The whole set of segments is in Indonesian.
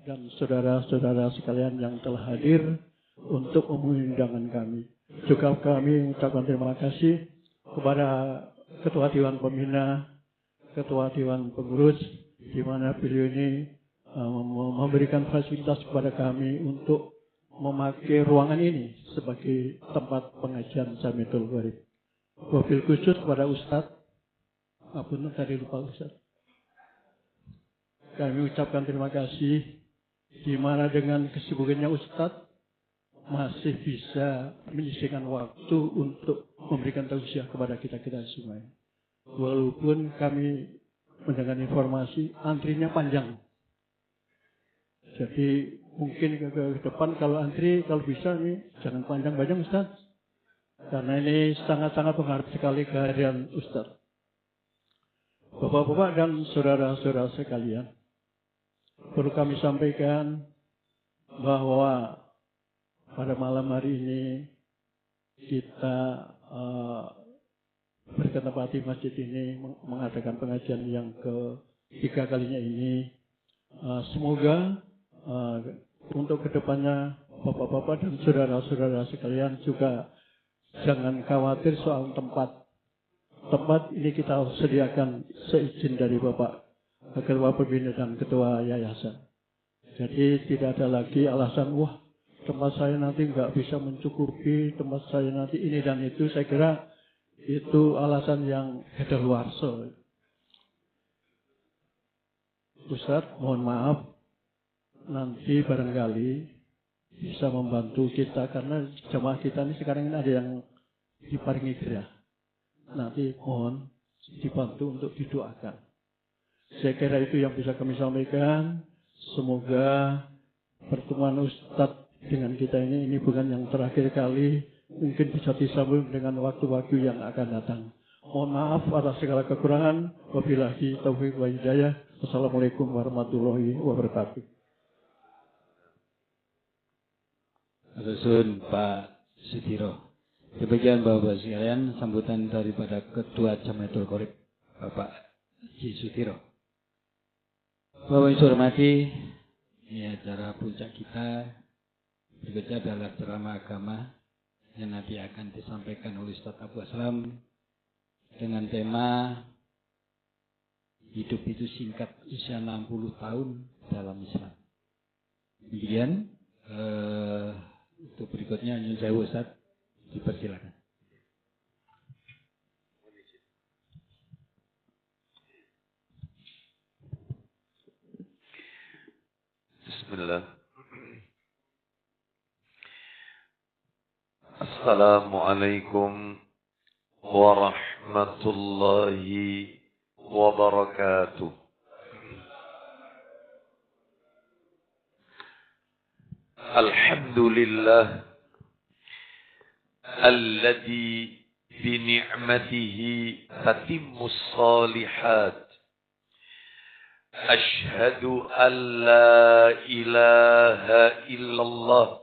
dan saudara-saudara sekalian yang telah hadir untuk memenuhi undangan kami. Juga kami mengucapkan terima kasih kepada Ketua Dewan Pembina, Ketua Dewan Pengurus, di mana beliau ini memberikan fasilitas kepada kami untuk memakai ruangan ini sebagai tempat pengajian Jamiatul Qorib. Wabil khusus kepada Ustadz, tadi lupa Ustadz. Kami ucapkan terima kasih, di mana dengan kesibukannya Ustadz masih bisa menyisihkan waktu untuk memberikan tausiah kepada kita semua. Walaupun kami mendengar informasi antrinya panjang. Jadi mungkin ke depan kalau antri, kalau bisa nih jangan panjang-panjang Ustaz. Karena ini sangat-sangat mengharap sekali kehadiran Ustaz. Bapak-bapak dan saudara-saudara sekalian, perlu kami sampaikan bahwa pada malam hari ini kita berketempatan di masjid ini mengadakan pengajian yang ketiga kalinya ini. Semoga untuk kedepannya bapak-bapak dan saudara-saudara sekalian juga jangan khawatir soal tempat. Tempat ini kita sediakan seizin dari Bapak Ketua Pembina dan Ketua Yayasan. Jadi tidak ada lagi alasan, wah tempat saya nanti nggak bisa mencukupi, tempat saya nanti ini dan itu. Saya kira itu alasan yang kadaluarsa. Ustaz, mohon maaf, nanti barangkali bisa membantu kita karena jemaah kita ini sekarang ini ada yang diparingi gerah. Nanti mohon dibantu untuk didoakan. Saya kira itu yang bisa kami sampaikan. Semoga pertemuan Ustadz dengan kita ini bukan yang terakhir kali. Mungkin bisa disambung dengan waktu-waktu yang akan datang. Mohon maaf atas segala kekurangan. Wabillahi taufiq wa hidayah. Wassalamualaikum warahmatullahi wabarakatuh. Rasul Pak Sudiro. Demikian Bapak sekalian sambutan daripada Ketua Jamiatul Qorib Bapak Haji Sudiro. Bapak yang hormati, ini acara puncak kita. Berikutnya adalah ceramah agama yang nanti akan disampaikan oleh Ustaz Abu Aslam dengan tema hidup itu singkat, usia 60 tahun dalam Islam. Kemudian untuk berikutnya Nyun Sewu Ustaz, dipersilakan. Bismillah. Assalamualaikum warahmatullahi wabarakatuh. Alhamdulillah alladzi bi ni'matihi tatimmus shalihat. Ashhadu an la ilaha illallah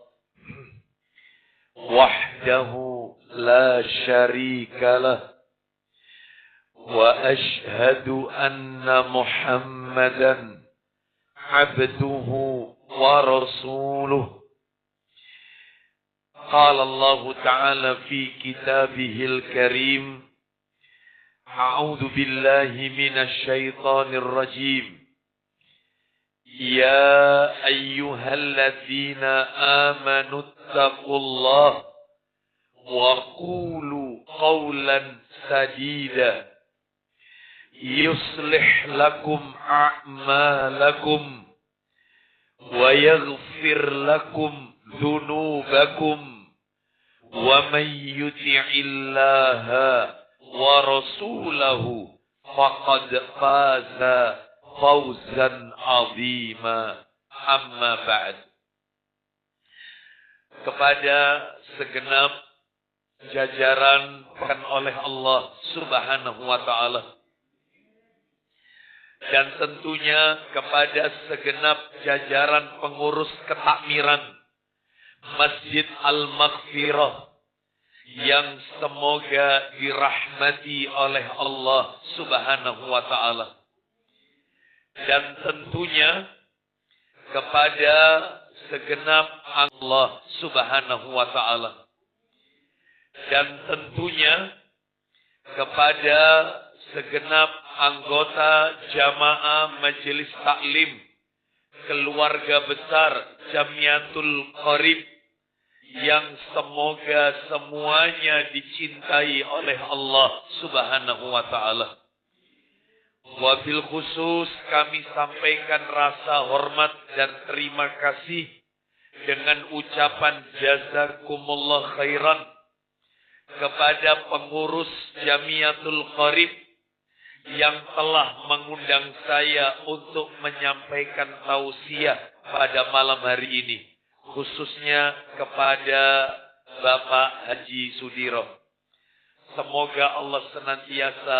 wahdahu la syarika lah wa ashhadu anna Muhammadan abduhu wa rasuluh. Qala Allah Ta'ala fi kitabihil karim, a'udzu billahi minasy syaithanir rajim. Ya ayyuhalladzina amanu taqullaha wa qulu qawlan sadida yuslih lakum a'malakum wa yaghfir lakum dhunubakum wa man yuti'illaha wa rasulahu faqad faza fawzan azima. Amma ba'd. Kepada segenap jajaran bukan oleh Allah Subhanahu wa taala, dan tentunya kepada segenap jajaran pengurus ketakmiran Masjid Al-Maghfirah yang semoga dirahmati oleh Allah Subhanahu wa taala. Dan tentunya kepada segenap Allah Subhanahu wa ta'ala. Dan tentunya kepada segenap anggota jamaah Majelis Taklim keluarga besar Jamiatul Qorib yang semoga semuanya dicintai oleh Allah Subhanahu wa ta'ala. Wabil khusus kami sampaikan rasa hormat dan terima kasih dengan ucapan jazakumullah khairan kepada pengurus Jamiatul Qorib yang telah mengundang saya untuk menyampaikan tausiah pada malam hari ini, khususnya kepada Bapak Haji Sudiro. Semoga Allah senantiasa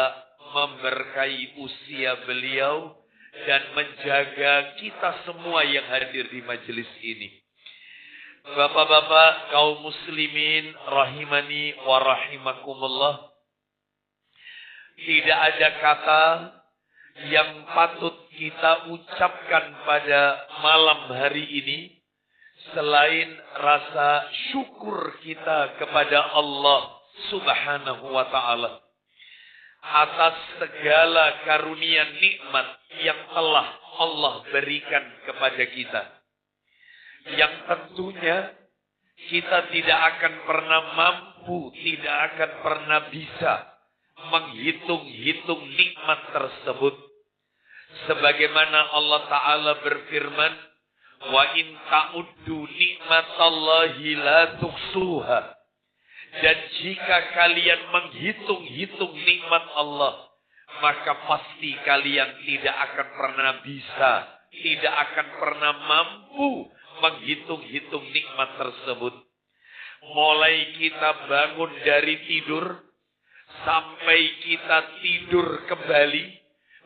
memberkahi usia beliau dan menjaga kita semua yang hadir di majelis ini. Bapak-bapak kaum muslimin rahimani wa rahimakumullah, tidak ada kata yang patut kita ucapkan pada malam hari ini selain rasa syukur kita kepada Allah Subhanahu wa ta'ala atas segala karunia nikmat yang telah Allah berikan kepada kita, yang tentunya kita tidak akan pernah mampu, tidak akan pernah bisa menghitung-hitung nikmat tersebut. Sebagaimana Allah Ta'ala berfirman, wa in ta'uddu nikmatallahi la tuhsuha. Dan jika kalian menghitung-hitung nikmat Allah, maka pasti kalian tidak akan pernah bisa, tidak akan pernah mampu menghitung-hitung nikmat tersebut. Mulai kita bangun dari tidur, sampai kita tidur kembali,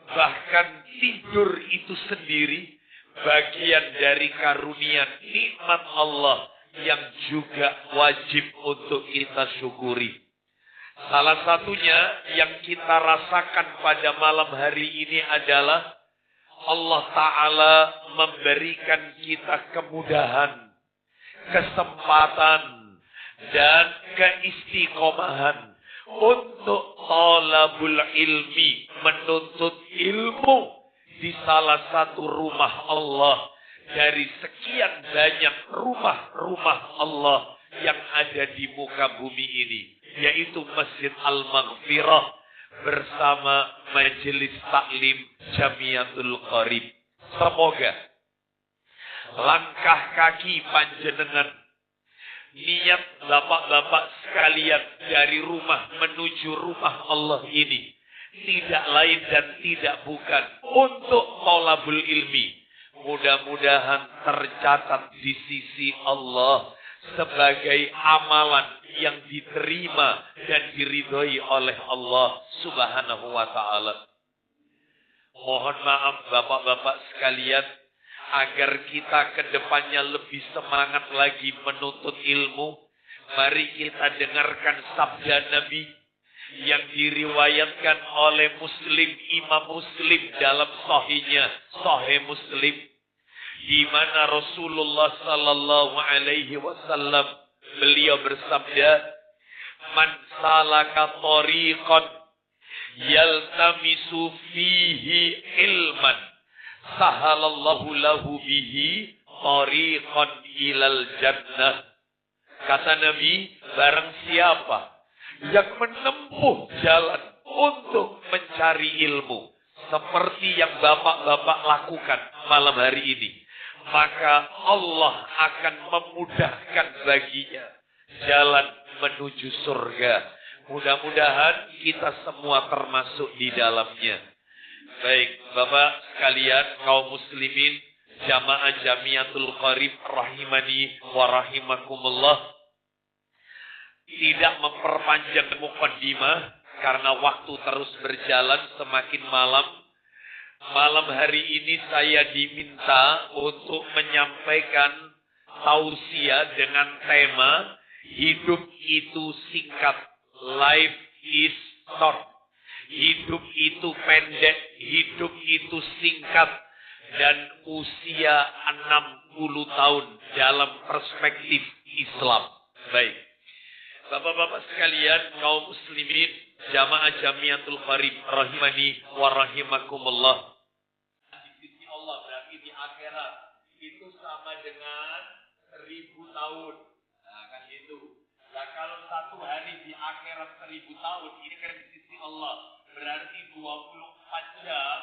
bahkan tidur itu sendiri bagian dari karunia nikmat Allah yang juga wajib untuk kita syukuri. Salah satunya yang kita rasakan pada malam hari ini adalah Allah Ta'ala memberikan kita kemudahan, kesempatan, dan keistiqomahan untuk talabul ilmi, menuntut ilmu di salah satu rumah Allah dari sekian banyak rumah-rumah Allah yang ada di muka bumi ini, yaitu Masjid Al-Maghfirah bersama Majelis Taklim Jamiatul Qorib. Semoga langkah kaki panjenengan, niat bapak-bapak sekalian dari rumah menuju rumah Allah ini tidak lain dan tidak bukan untuk thalabul ilmi. Mudah-mudahan tercatat di sisi Allah sebagai amalan yang diterima dan diridhoi oleh Allah Subhanahu wa ta'ala. Mohon maaf bapak-bapak sekalian, agar kita ke depannya lebih semangat lagi menuntut ilmu, mari kita dengarkan sabda Nabi yang diriwayatkan oleh Muslim, Imam Muslim dalam sahihnya, Sahih Muslim, di mana Rasulullah sallallahu alaihi wasallam beliau bersabda, "Man salaka tariqan yaltamisu fihi ilman, sahalallahu lahu bihi tariqan ilal jannah." Kata Nabi, barang siapa yang menempuh jalan untuk mencari ilmu seperti yang bapak-bapak lakukan malam hari ini, maka Allah akan memudahkan baginya jalan menuju surga. Mudah-mudahan kita semua termasuk di dalamnya. Baik, Bapak sekalian, kaum muslimin, jamaah Jamiatul Qorib rahimani wa rahimakumullah, tidak memperpanjang mukaddimah karena waktu terus berjalan semakin malam. Malam hari ini saya diminta untuk menyampaikan tausiah dengan tema hidup itu singkat, life is short. Hidup itu pendek, hidup itu singkat. dan usia 60 tahun dalam perspektif Islam. Baik. Bapak-bapak sekalian, kaum muslimin, jamaah Jamiatul Qarib rahimani wa rahimakumullah. Di sisi Allah berarti di akhirat itu sama dengan 1000 tahun. Nah, kan gitu. Nah, kalau satu hari di akhirat 1000 tahun, ini kan di sisi Allah. Berarti 24 jam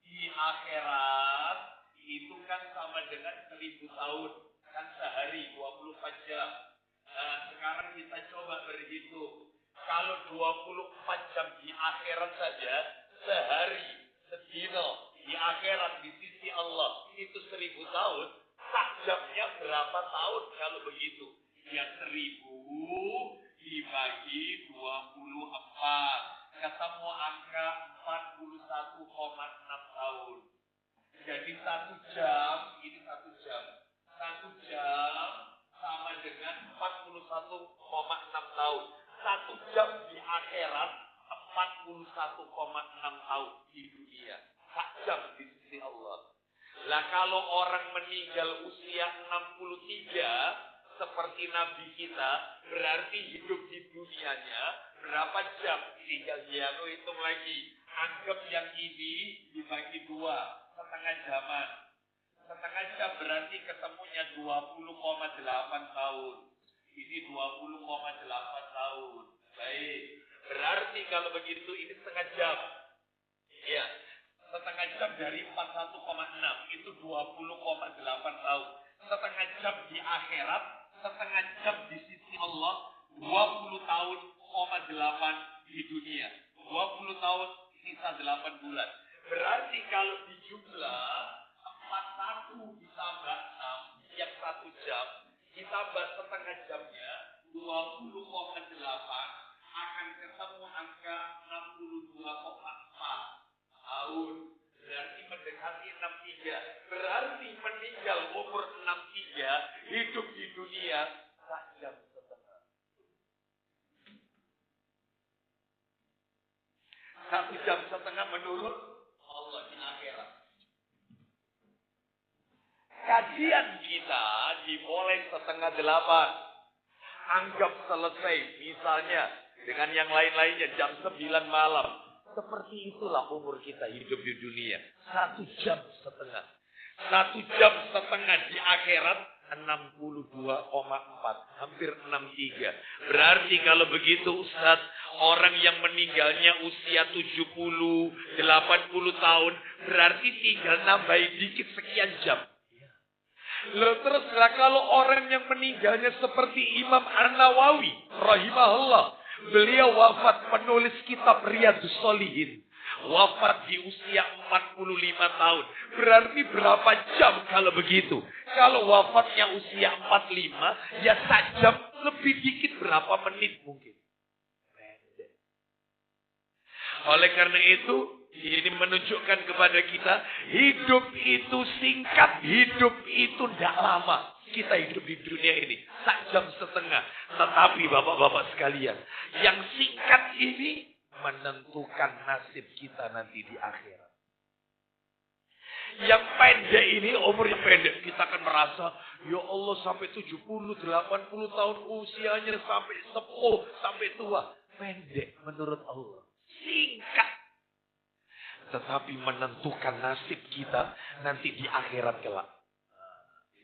di akhirat itu kan sama dengan 1000 tahun. Kan sehari 24 jam. Nah, sekarang kita coba berhitung. Kalau 24 jam di akhirat saja, sehari, sedino, di akhirat di sisi Allah, itu 1000 tahun, sak jamnya berapa tahun kalau begitu? Ya 1000 dibagi 24. Ketemu angka 41,6 tahun. Jadi 1 jam, ini 1 jam. 1 jam sama dengan 41,6 tahun. 1 jam di akhirat 41,6 tahun di dunia. 1 jam di sisi Allah. Lah kalau orang meninggal usia 63 seperti Nabi kita, berarti hidup di dunianya berapa jam? Tinggal Giano hitung lagi. Anggap yang ini dibagi 2, setengah jaman. Setengah jam berarti ketemunya 20,8 tahun. Ini 20,8 tahun. Baik. Berarti kalau begitu ini setengah jam. Ya. Setengah jam dari 41,6 itu 20,8 tahun. Setengah jam di akhirat, setengah jam di sisi Allah, 20 tahun, 8 di dunia. 20 tahun, sisa 8 bulan. Berarti kalau dijumlah, 41 ditambah 6, yang 1 jam, ditambah setengah jamnya, 20,8, akan ketemu angka 62,4 tahun. Berarti mendekati 63. Berarti meninggal umur 63, hidup di dunia 1 jam setengah. 1 jam setengah menurut Allah di akhirat. Kajian kita dimulai 7:30. Anggap selesai. Misalnya dengan yang lain-lainnya jam 9 malam. Seperti itulah umur kita hidup di dunia. 1 jam setengah. 1 jam setengah di akhirat 62,4. Hampir 63. Berarti kalau begitu Ustaz, orang yang meninggalnya usia 70, 80 tahun, berarti tinggal nambahin dikit sekian jam. Lalu teruslah kalau orang yang meninggalnya seperti Imam An-Nawawi rahimahullah. Beliau wafat penulis kitab Riyadhus Shalihin. Wafat di usia 45 tahun. Berarti berapa jam kalau begitu? Kalau wafatnya usia 45, ya 1 jam lebih dikit berapa menit mungkin. Oleh karena itu, ini menunjukkan kepada kita, hidup itu singkat, hidup itu tidak lama. Kita hidup di dunia ini 1 jam setengah. Tetapi bapak-bapak sekalian, yang singkat ini menentukan nasib kita nanti di akhirat. Yang pendek ini, umurnya pendek, kita akan merasa, ya Allah sampai 70, 80 tahun usianya sampai sepuh, sampai tua. Pendek menurut Allah. Singkat. Tetapi menentukan nasib kita nanti di akhirat kelak.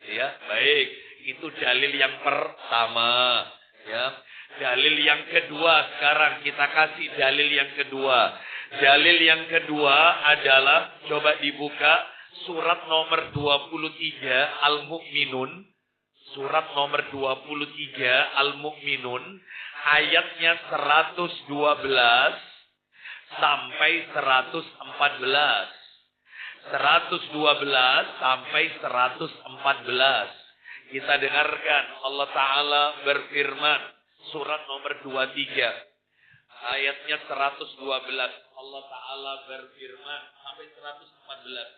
Ya, baik. Itu dalil yang pertama. Ya. Dalil yang kedua sekarang kita kasih dalil yang kedua. Dalil yang kedua adalah, coba dibuka surat nomor 23 Al-Mu'minun. Surat nomor 23 Al-Mu'minun. Ayatnya 112 sampai 114. 112 sampai 114. Kita dengarkan Allah Ta'ala berfirman. Surat nomor 23. Ayatnya 112. Allah Ta'ala berfirman sampai 114.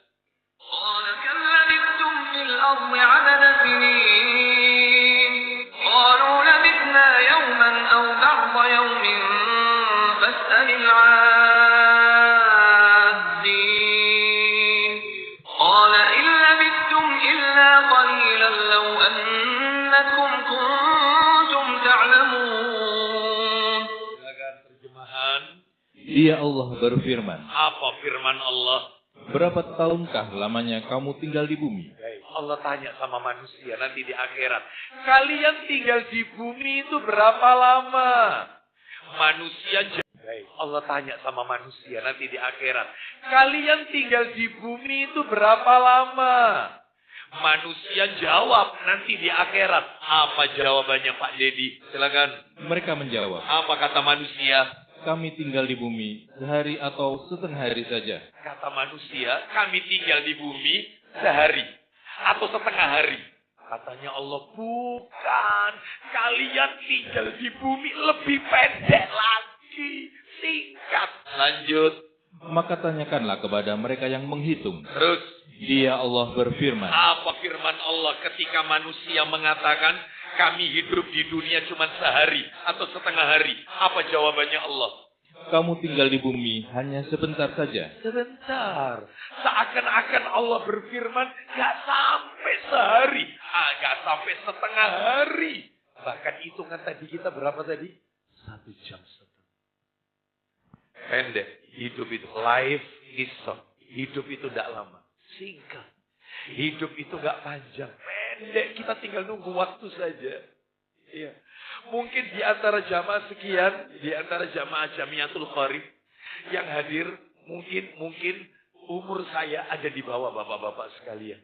قال كم لبثتم في الأرض عدد سنين قالوا لبثنا يوما أو بعض يوم فاسأل العادين قال Dia Allah berfirman, Apa firman Allah? berapa tahunkah lamanya kamu tinggal di bumi? Allah tanya sama manusia nanti di akhirat. Kalian tinggal di bumi itu berapa lama? Manusia Allah tanya sama manusia nanti di akhirat. Kalian tinggal di bumi itu berapa lama? Manusia jawab nanti di akhirat. Apa jawabannya Pak Dedi? Silakan. Mereka menjawab, Apa kata manusia? kami tinggal di bumi sehari atau setengah hari saja. Kata manusia, kami tinggal di bumi sehari atau setengah hari. Katanya Allah, bukan. Kalian tinggal di bumi lebih pendek lagi. Singkat. Lanjut. Maka tanyakanlah kepada mereka yang menghitung. Terus. Dia Allah berfirman, Apa firman Allah ketika manusia mengatakan, kami hidup di dunia cuma sehari atau setengah hari. Apa jawabannya Allah? kamu tinggal di bumi hanya sebentar saja. Sebentar. Seakan-akan Allah berfirman, gak sampai sehari. Gak sampai setengah hari. Bahkan hitungan tadi kita berapa tadi? 1 jam setengah. Pendek. Hidup itu. Life is short. Hidup itu gak lama. Singkat. Hidup itu gak panjang. Pendek. Kita tinggal nunggu waktu saja. Iya. Mungkin di antara jamaah sekian, di antara jamaah Jamiatul Qorib yang hadir, mungkin umur saya ada di bawah bapak-bapak sekalian.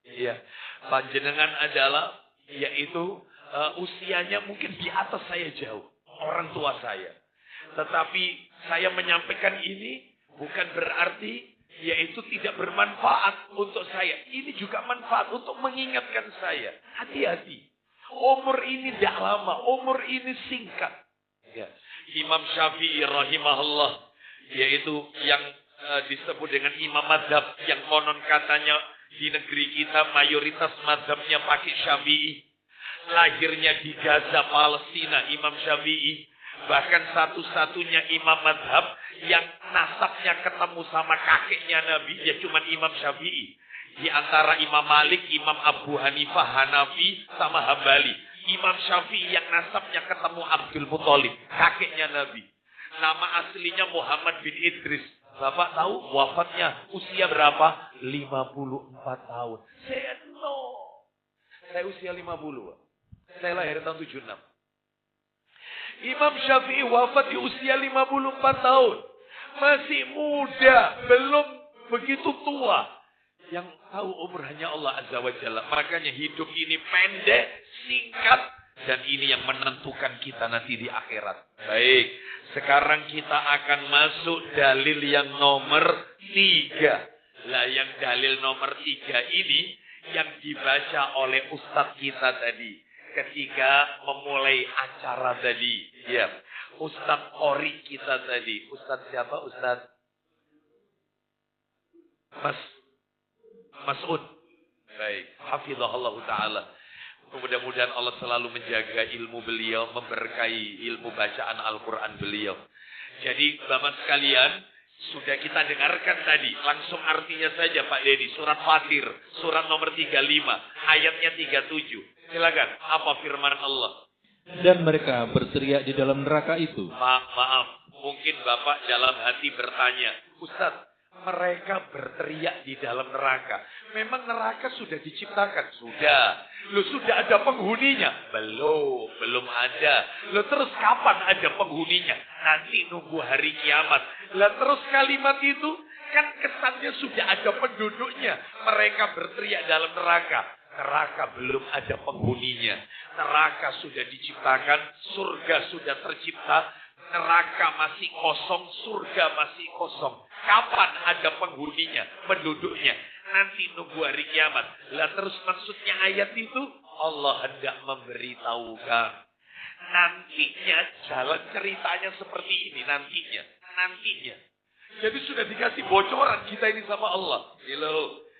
Iya, panjenengan adalah yaitu usianya mungkin di atas saya jauh, orang tua saya. Tetapi saya menyampaikan ini bukan berarti yaitu tidak bermanfaat untuk saya. Ini juga manfaat untuk mengingatkan saya. Hati-hati. Umur ini tidak lama, umur ini singkat. Ya. Imam Syafi'i rahimahullah, yaitu yang disebut dengan imam madhab, yang konon katanya di negeri kita mayoritas madhabnya pakai Syafi'i. Lahirnya di Gaza, Palestina, Imam Syafi'i. Bahkan satu-satunya imam madhab yang nasabnya ketemu sama kakeknya Nabi, ya cuma Imam Syafi'i. Di antara Imam Malik, Imam Abu Hanifah, Hanafi, sama Hambali. Imam Syafi'i yang nasabnya ketemu Abdul Muthalib, kakeknya Nabi. Nama aslinya Muhammad bin Idris. Bapak tahu wafatnya usia berapa? 54 tahun. Saya usia 50. Saya lahir tahun 76. Imam Syafi'i wafat di usia 54 tahun. Masih muda, belum begitu tua. Yang tahu umur hanya Allah Azza wa Jalla. Makanya hidup ini pendek, singkat, dan ini yang menentukan kita nanti di akhirat. Baik, sekarang kita akan masuk dalil yang nomor 3. Lah yang dalil nomor 3 ini yang dibaca oleh Ustadz kita tadi. Ketika memulai acara tadi. Ya, Ustadz Qori kita tadi. Ustadz siapa? Ustadz Mas'ud. Baik. Hafizahullah ta'ala. Mudah-mudahan Allah selalu menjaga ilmu beliau, memberkahi ilmu bacaan Al-Quran beliau. Jadi Bapak sekalian, sudah kita dengarkan tadi. Langsung artinya saja Pak Dedi. Surat Fatir, surat nomor 35, ayatnya 37. Silakan, apa firman Allah? Dan mereka berteriak di dalam neraka itu. Maaf, mungkin Bapak dalam hati bertanya, Ustadz, mereka berteriak di dalam neraka. Memang neraka sudah diciptakan? Sudah. Sudah ada penghuninya? Belum ada. Terus kapan ada penghuninya? Nanti nunggu hari kiamat. Terus kalimat itu kan kesannya sudah ada penduduknya. Mereka berteriak dalam neraka. Neraka belum ada penghuninya. Neraka sudah diciptakan, surga sudah tercipta. Neraka masih kosong, surga masih kosong. Kapan ada penghuninya, penduduknya? Nanti nunggu hari kiamat. Terus maksudnya ayat itu, Allah hendak memberitahukan. Nantinya, jalan ceritanya seperti ini, nantinya. Jadi sudah dikasih bocoran kita ini sama Allah.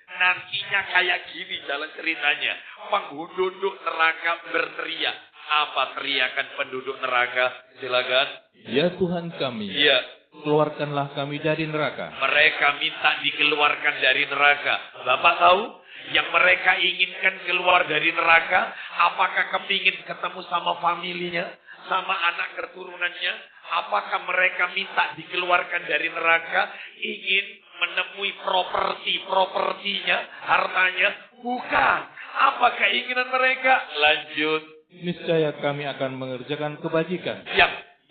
Nantinya kayak gini jalan ceritanya. Penduduk neraka berteriak. Apa teriakan penduduk neraka? Silakan. Ya Tuhan kami. Ya. Keluarkanlah kami dari neraka. Mereka minta dikeluarkan dari neraka. Bapak tahu? Yang mereka inginkan keluar dari neraka, apakah kepingin ketemu sama familinya, sama anak keturunannya, Apakah mereka minta dikeluarkan dari neraka, ingin menemui propertinya, hartanya? Bukan. Apa keinginan mereka? Lanjut. Niscaya kami akan mengerjakan kebajikan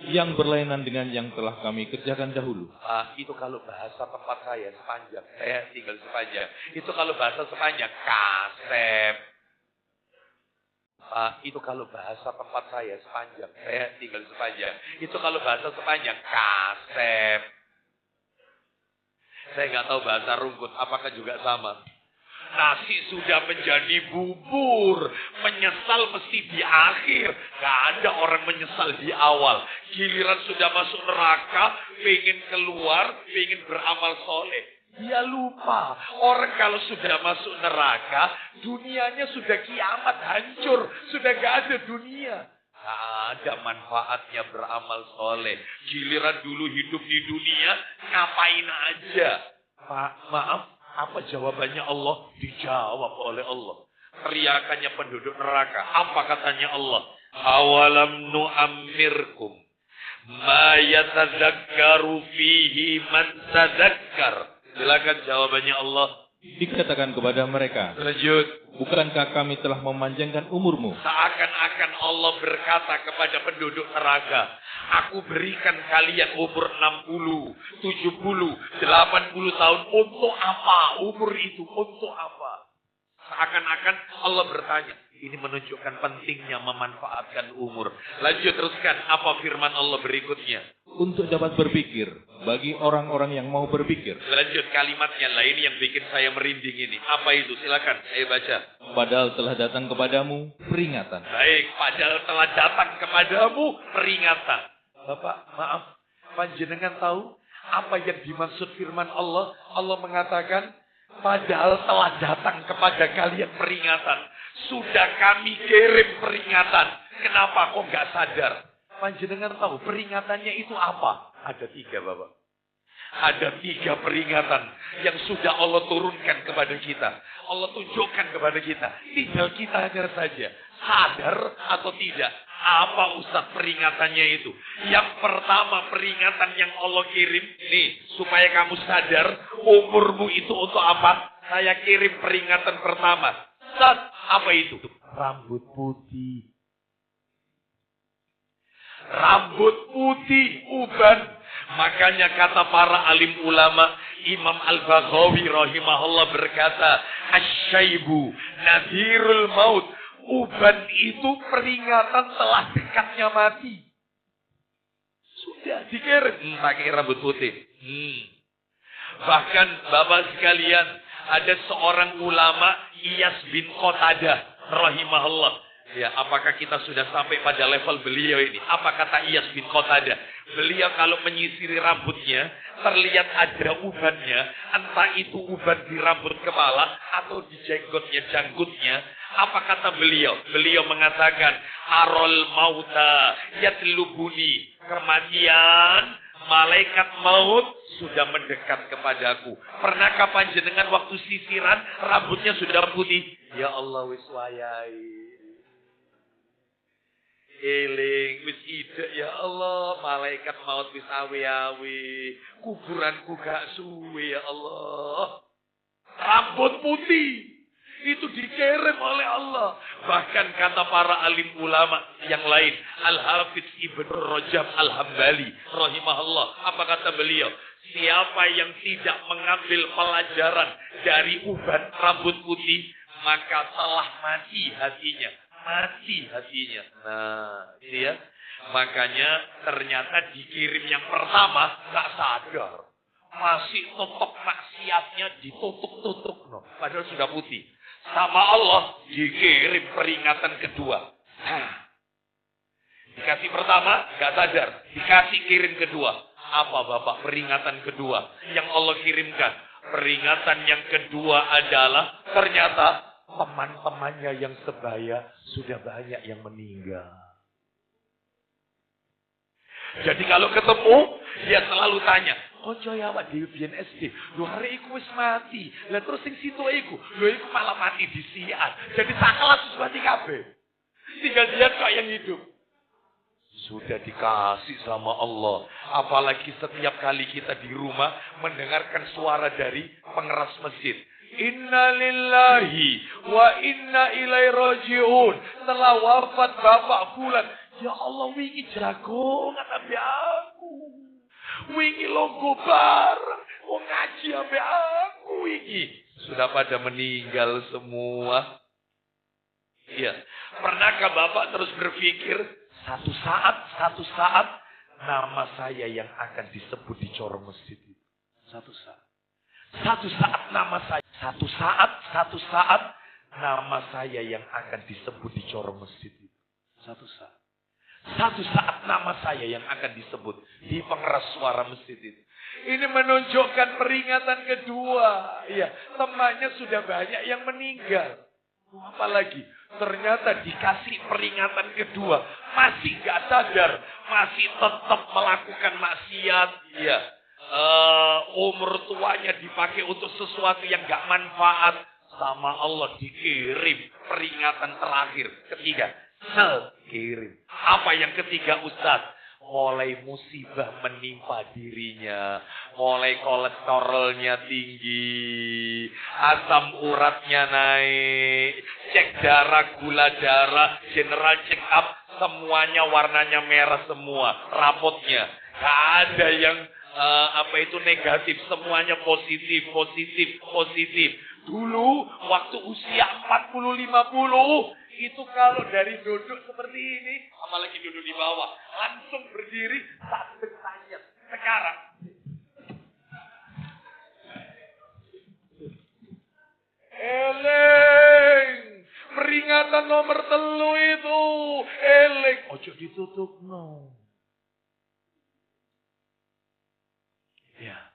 yang berlainan dengan yang telah kami kerjakan dahulu. Itu kalau bahasa tempat saya sepanjang. Saya tinggal sepanjang. Itu kalau bahasa sepanjang. Kasep. Itu kalau bahasa tempat saya sepanjang. Saya tinggal sepanjang. Itu kalau bahasa sepanjang. Kasep. Saya nggak tahu bahasa Rungkut. Apakah juga sama? Nasi sudah menjadi bubur. Menyesal mesti di akhir. Gak ada orang menyesal di awal. Giliran sudah masuk neraka, pengen keluar, pengen beramal soleh. Dia lupa. Orang kalau sudah masuk neraka, dunianya sudah kiamat, hancur. Sudah gak ada dunia. Gak ada manfaatnya beramal soleh. Giliran dulu hidup di dunia, ngapain aja. Pak, maaf. Apa jawabannya Allah? Dijawab oleh Allah. Teriakannya penduduk neraka. Apa katanya Allah? Awalam nu'ammirkum ma yatadzakkaru fihi man tadzakkar. Silakan jawabannya Allah. Dikatakan kepada mereka, lanjut. Bukankah kami telah memanjangkan umurmu? Seakan-akan Allah berkata kepada penduduk neraka, aku berikan kalian umur 60, 70, 80 tahun. Untuk apa? Umur itu untuk apa? Seakan-akan Allah bertanya. Ini menunjukkan pentingnya memanfaatkan umur. Lanjut teruskan. Apa firman Allah berikutnya? Untuk dapat berpikir. Bagi orang-orang yang mau berpikir. Lanjut kalimatnya. Lah ini yang bikin saya merinding ini. Apa itu? Silakan. Saya baca. Padahal telah datang kepadamu peringatan. Baik. Padahal telah datang kepadamu peringatan. Bapak, maaf. Panjenengan tahu apa yang dimaksud firman Allah? Allah mengatakan, padahal telah datang kepada kalian peringatan. Sudah kami kirim peringatan. Kenapa kok nggak sadar? Panjenengan tahu peringatannya itu apa? Ada 3, Bapak. Ada 3 peringatan yang sudah Allah turunkan kepada kita. Allah tunjukkan kepada kita. Tinggal kita saja sadar atau tidak. Apa Ustaz peringatannya itu? Yang pertama peringatan yang Allah kirim. Nih, supaya kamu sadar umurmu itu untuk apa? Saya kirim peringatan pertama. Ustaz, apa itu? Rambut putih. Rambut putih, uban. Makanya kata para alim ulama, Imam Al-Baghawi rahimahullah berkata, Asyaibu nadhirul maut. Uban itu peringatan telah dekatnya mati. Sudah dikirim pakai rambut putih. Bahkan Bapak sekalian, ada seorang ulama Iyas bin Qatadah rahimahullah. Ya, apakah kita sudah sampai pada level beliau ini? Apa kata Iyas bin Qatadah? Beliau kalau menyisiri rambutnya, terlihat ada ubannya. Entah itu uban di rambut kepala atau di janggutnya. Apa kata beliau? Beliau mengatakan, Arol mauta yatlubuni. Kematian, malaikat maut sudah mendekat kepadaku. Pernahkah panjenengan waktu sisiran rambutnya sudah putih? Ya Allah wis wayai. Eling wis ide ya Allah, malaikat maut wis awe-awe. Kuburanku gak suwe ya Allah. Rambut putih itu dikirim oleh Allah. Bahkan kata para alim ulama yang lain, Al-Hafidz Ibnu Rajab Al-Hambali rahimahullah, apa kata beliau? Siapa yang tidak mengambil pelajaran dari uban rambut putih, maka telah mati hatinya. Mati hatinya. Nah, ini ya. Makanya ternyata dikirim yang pertama gak sadar. Masih tutup maksiatnya ditutup-tutup. No. Padahal sudah putih. Sama Allah dikirim peringatan kedua. Nah, dikasih pertama gak sadar. Dikasih kirim kedua. Apa Bapak peringatan kedua yang Allah kirimkan? Peringatan yang kedua adalah ternyata teman-temannya yang sebaya sudah banyak yang meninggal. Jadi kalau ketemu, dia selalu tanya, "Konco ya awak dhewe biyen SD, lho arek iku wis mati. Lah terus sing situ iku, lho iku malah mati disian. Jadi sakelas wis mati kabeh. Tinggal dia kok yang hidup." Sudah dikasih sama Allah. Apalagi setiap kali kita di rumah mendengarkan suara dari pengeras masjid. Inna lillahi wa inna ilaihi raji'un. Telah wafat Bapak Fulan. Ya Allah, wingi jagongan ambe aku. Wingi longgo bareng. Wong ngaji ambe aku wingi. Sudah pada meninggal semua. Iya. Pernahkah Bapak terus berpikir, satu saat nama saya yang akan disebut di corong masjid itu. Satu saat nama saya. Satu saat nama saya yang akan disebut di corong masjid itu. Satu saat nama saya yang akan disebut di pengeras suara masjid itu. Ini menunjukkan peringatan kedua. Iya, temannya sudah banyak yang meninggal. Apalagi ternyata dikasih peringatan kedua, masih gak sadar, masih tetap melakukan maksiat. Iya. Umur tuanya dipakai untuk sesuatu yang gak manfaat. Sama Allah dikirim peringatan terakhir. Ketiga, kirim. Apa yang ketiga, Ustaz? Mulai musibah menimpa dirinya. Mulai kolesterolnya tinggi. Asam uratnya naik. Cek darah, gula darah, general check up. Semuanya warnanya merah semua. Rapotnya. Gak ada yang negatif. Semuanya positif. Dulu waktu usia 40-50. Itu kalau dari duduk seperti ini, apalagi duduk di bawah, langsung berdiri, sadek sayat. Sekarang, eleng, peringatan nomor 3 itu, eleng, ojo ditutup no. Ya.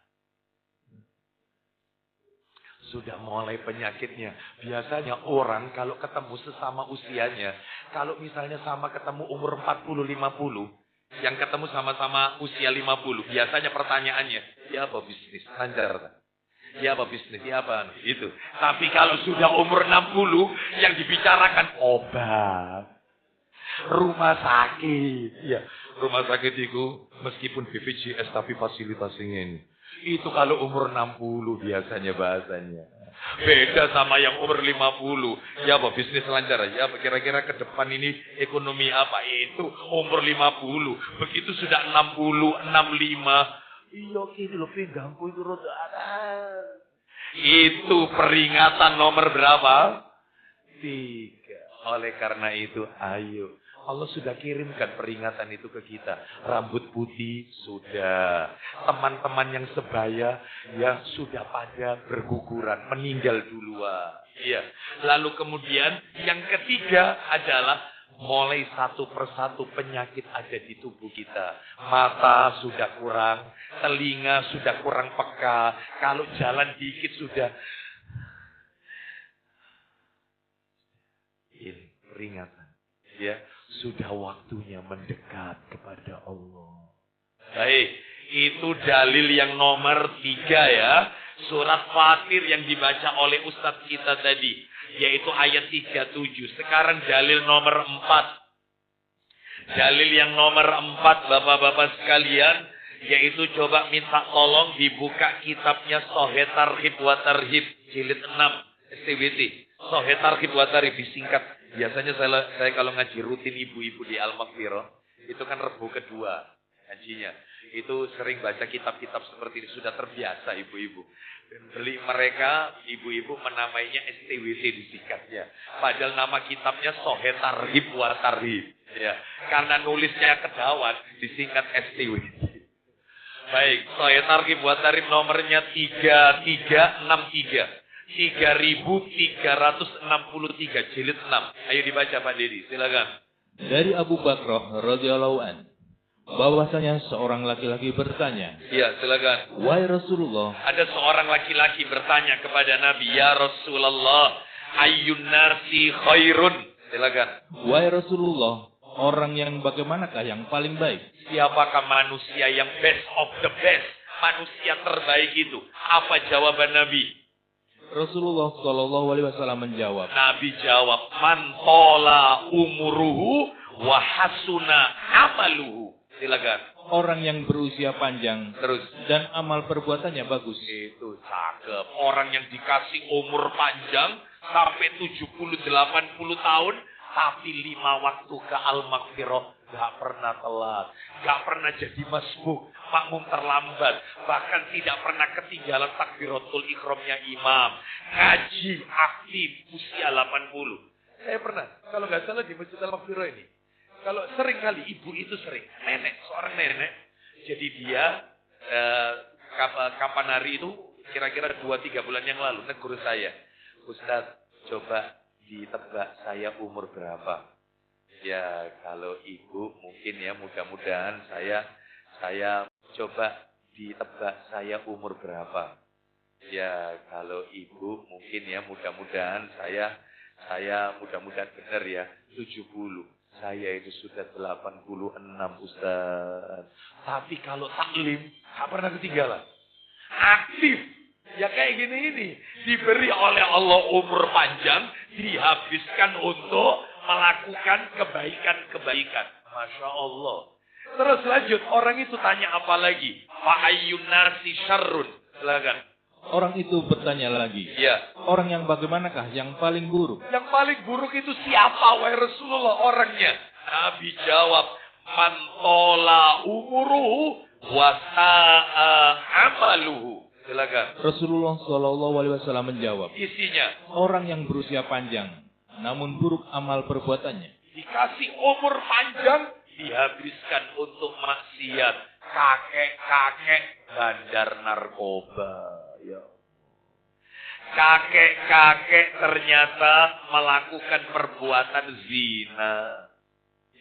Sudah mulai penyakitnya. Biasanya orang kalau ketemu sesama usianya, kalau misalnya sama ketemu umur 40-50, yang ketemu sama-sama usia 50, biasanya pertanyaannya, ya apa bisnis? Lancar tak? Ya apa bisnis? Ya apa? Itu. Tapi kalau sudah umur 60, yang dibicarakan obat. Rumah sakit. Ya, rumah sakit itu meskipun BPJS tapi fasilitasnya ini. Itu kalau umur 60 biasanya bahasanya. Beda sama yang umur 50. Ya apa bisnis lancar? Ya apa kira-kira ke depan ini ekonomi apa? Itu umur 50. Begitu sudah 60, 65. Iya kini lo pinggangku itu roda ada. Itu peringatan nomor berapa? 3. Oleh karena itu ayo. Allah sudah kirimkan peringatan itu ke kita. Rambut putih sudah. Teman-teman yang sebaya ya sudah pada berguguran, meninggal duluan. Iya. Lalu kemudian yang ketiga adalah mulai satu persatu penyakit ada di tubuh kita. Mata sudah kurang, telinga sudah kurang peka. Kalau jalan dikit sudah. Ini peringatan. Ya. Sudah waktunya mendekat kepada Allah. Baik, itu dalil yang nomor 3 ya. Surat Fatir yang dibaca oleh Ustadz kita tadi. Yaitu ayat 37. Sekarang dalil nomor 4. Dalil yang nomor 4 Bapak-bapak sekalian. Yaitu coba minta tolong dibuka kitabnya Sahih Targhib wa Tarhib. Jilid 6 STWT. Sahih Targhib wa Tarhib disingkat. Biasanya saya kalau ngaji rutin ibu-ibu di Al-Maghfirah, itu kan Rebu kedua ngajinya. Itu sering baca kitab-kitab seperti ini, sudah terbiasa ibu-ibu. Dan beli mereka, ibu-ibu menamainya STWT disingkatnya. Padahal nama kitabnya Sahih Targhib wa Tarhib. Ya, karena nulisnya kedawan, disingkat STWT. Baik, Sahih Targhib wa Tarhib nomornya 3363. 3363 jilid 6. Ayo dibaca Pak Dedi, silakan. Dari Abu Bakrah radhiyallahu an, bahwasanya seorang laki-laki bertanya. Iya, silakan. Wahai Rasulullah. Ada seorang laki-laki bertanya kepada Nabi, ya Rasulullah, ayyun narsi khairun. Silakan. Wahai Rasulullah, orang yang bagaimanakah yang paling baik? Siapakah manusia yang best of the best? Manusia terbaik itu. Apa jawaban Nabi? Rasulullah Shallallahu Alaihi Wasallam menjawab. Nabi jawab, man tola umuruhu wa hasuna amaluhu. Silakan. Orang yang berusia panjang Terus. dan amal perbuatannya bagus. Itu cakep. Orang yang dikasih umur panjang sampai 70-80 tahun, tapi 5 waktu ke al-maghfirah gak pernah telat, gak pernah jadi masbuk, makmum terlambat, bahkan tidak pernah ketinggalan takbiratul ikhramnya imam, ngaji aktif usia 80. Saya pernah, kalau nggak salah di Masjid Al-Maghfirah ini, kalau sering kali ibu itu sering, seorang nenek, jadi dia kapan hari itu kira-kira 2-3 bulan yang lalu negur saya, Ustadz, coba ditebak saya umur berapa? Ya kalau ibu mungkin ya mudah-mudahan saya coba ditebak saya umur berapa? Ya kalau ibu mungkin ya mudah-mudahan saya mudah-mudahan benar ya 70. Saya itu sudah 86 Ustaz. Tapi kalau taklim tak pernah ketinggalan. Aktif. Ya kayak gini ini. Diberi oleh Allah umur panjang, dihabiskan untuk melakukan kebaikan-kebaikan. Masya Allah. Terus lanjut, orang itu tanya apa lagi? Fa'ayyun nasi syarrun. Silakan. Orang itu bertanya lagi. Ya. Orang yang bagaimanakah yang paling buruk? Yang paling buruk itu siapa, wahai Rasulullah, orangnya? Nabi jawab, man tola umuruhu wa sa'a amaluhu. Silakan. Rasulullah SAW menjawab. Isinya. Orang yang berusia panjang, namun buruk amal perbuatannya. Dikasih umur panjang, dihabiskan untuk maksiat. Kakek-kakek bandar narkoba. Ya. Kakek-kakek ternyata melakukan perbuatan zina.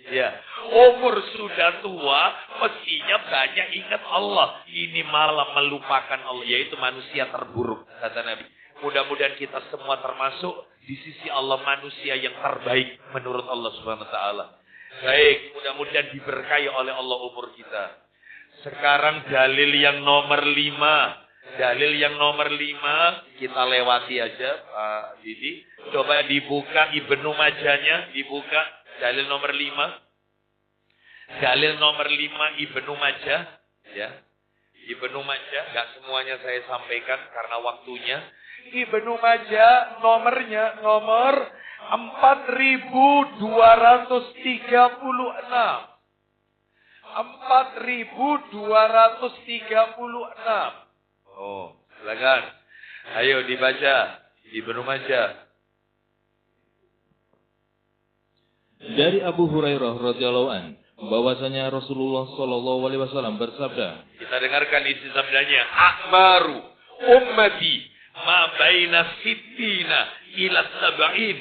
Ya, umur sudah tua, mestinya banyak ingat Allah. Ini malah melupakan Allah, yaitu manusia terburuk, kata Nabi. Mudah-mudahan kita semua termasuk di sisi Allah manusia yang terbaik menurut Allah Subhanahu wa taala. Baik, mudah-mudahan diberkahi oleh Allah umur kita. Sekarang dalil yang nomor 5. Dalil yang nomor 5 kita lewati aja, Pak Didi. Coba dibuka Ibnu Majahnya, dibuka dalil nomor 5. Dalil nomor 5 Ibnu Majah, ya. Ibnu Majah, enggak semuanya saya sampaikan karena waktunya. Ibnu Majah nomornya nomor 4236. 4236. Oh, silakan. Ayo dibaca Ibnu Majah. Dari Abu Hurairah radhiyallahu an, bahwasanya Rasulullah SAW bersabda. Kita dengarkan isi sabdanya. Akbaru ummati ma baina sittina ila sab'in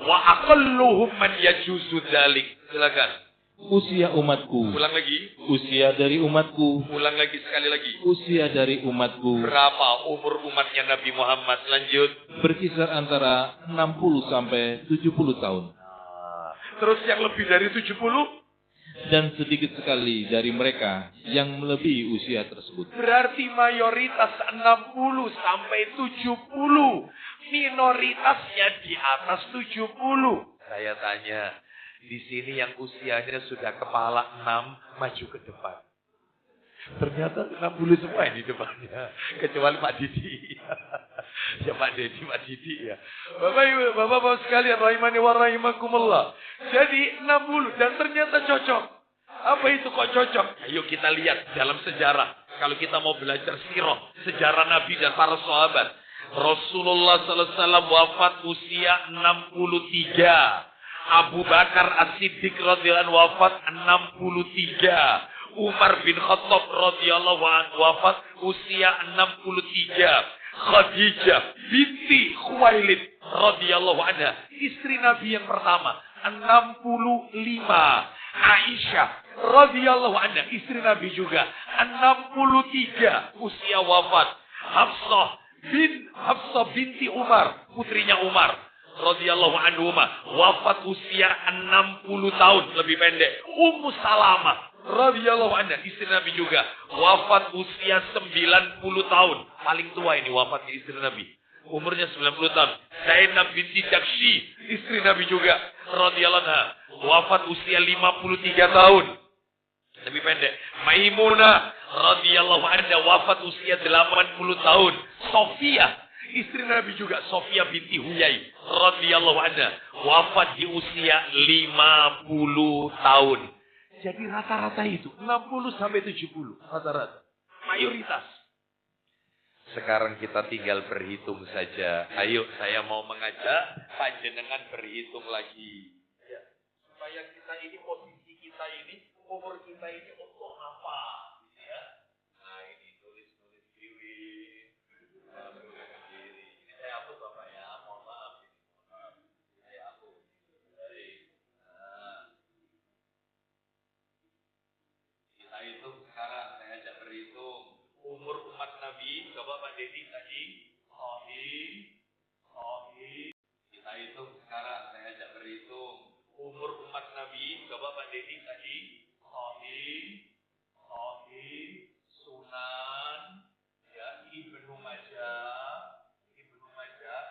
wa aqalluhum man yajuzu dzalik. Silakan. Usia umatku. Ulang lagi. Usia dari umatku. Ulang lagi sekali lagi. Usia dari umatku. Berapa umur umatnya Nabi Muhammad? Lanjut. Berkisar antara 60 sampai 70 tahun. Terus yang lebih dari 70? Dan sedikit sekali dari mereka yang melebihi usia tersebut. Berarti mayoritas 60 sampai 70. Minoritasnya di atas 70. Saya tanya. Di sini yang usianya sudah kepala 6 maju ke depan. Ternyata 60 semua di depannya. Kecuali Pak Didi. Ya Pak Didi, Pak Didi ya. Bapak-bapak sekalian, rahimani wa rahimakumullah. Jadi 60 dan ternyata cocok. Apa itu kok cocok? Ayo kita lihat dalam sejarah. Kalau kita mau belajar sirah, sejarah Nabi dan para sahabat. Rasulullah SAW wafat usia 63. Abu Bakar As-Siddiq radhiyallahu anhu wafat 63. Umar bin Khattab radhiyallahu anhu wafat usia 63. Khadijah binti Khuwailid radhiyallahu anha, istri Nabi yang pertama, 65. Aisyah radhiyallahu anha, istri Nabi juga, 63 usia wafat. Hafsah binti Umar, putrinya Umar radhiyallahu anhuma wafat usia 60 tahun, lebih pendek. Ummu Salamah radhiyallahu anha, istri Nabi juga, wafat usia 90 tahun. Paling tua ini wafatnya istri Nabi. Umurnya 90 tahun. Zainab binti Jakshi, istri Nabi juga radhiyallahu anha, wafat usia 53 tahun. Lebih pendek. Maimunah radhiyallahu anha wafat usia 80 tahun. Sofia, istri Nabi juga, Sofia binti Huyai radhiyallahu anha wafat di usia 50 tahun. Jadi rata-rata itu 60 sampai 70 rata-rata. Mayoritas. Sekarang kita tinggal berhitung saja. Ayo, saya mau mengajak panjenengan berhitung lagi. Ya, supaya kita ini, posisi kita ini, umur kita ini untuk apa? Ya. Nah, ini tulis-tulis diri. Ini saya hapus Bapak ya, mohon maaf. Saya hapus. Baik. Nah. Kita hitung sekarang, saya ajak berhitung. Umur umat Nabi, coba Pak Dedi tadi, sahih. Kita hitung sekarang, saya ajak berhitung. Umur umat Nabi, coba Pak Dedi tadi, sahih, Sunan, ya, Ibnu Majah,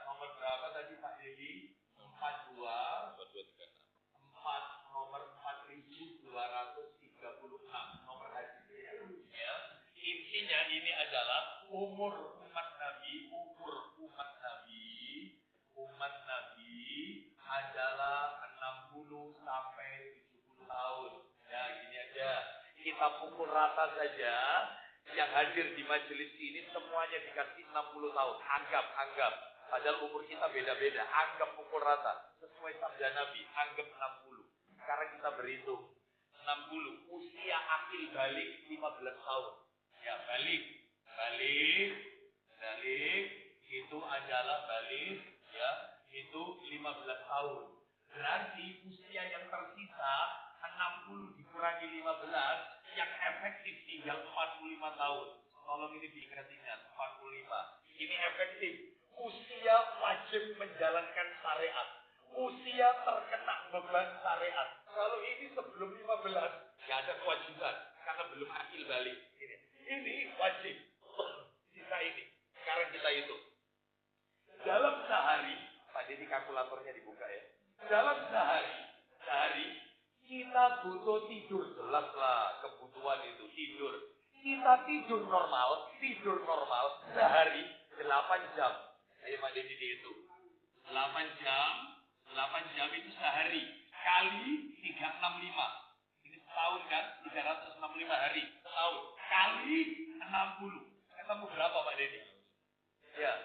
nomor berapa tadi Pak Dedi? 42, nomor 4236, nomor hadisnya. Ya. Intinya ini adalah umur umat Nabi adalah 60 sampai 70 tahun. Ya, gini aja. Kita pukul rata saja. Yang hadir di majelis ini semuanya dikasih 60 tahun. Anggap. Padahal umur kita beda-beda. Anggap pukul rata. Sesuai sabda Nabi. Anggap 60. Sekarang kita berhitung. 60. Usia akil balik 15 tahun. Ya, balik itu adalah balik, ya, itu 15 tahun. Berarti usia yang tersisa 60 dikurangi 15, yang efektif tinggal 45 tahun. Tolong ini diingat-ingat, 45. Ini efektif. Usia wajib menjalankan syariat. Usia terkena beban syariat. Kalau ini sebelum 15, nggak ada kewajiban karena belum akil balik. Ini wajib. Sisa ini. Sekarang kita hitung. Dalam sehari, Pak Dedi kalkulatornya dibuka ya. Dalam sehari kita butuh tidur. Jelas lah kebutuhan itu, tidur. Kita tidur normal sehari 8 jam. Ayo Pak Dedi dihitung. 8 jam itu sehari. Kali 365. Ini setahun kan? 365 hari. Setahun. Kali 60. Ketemu berapa Pak Dedi? Ya.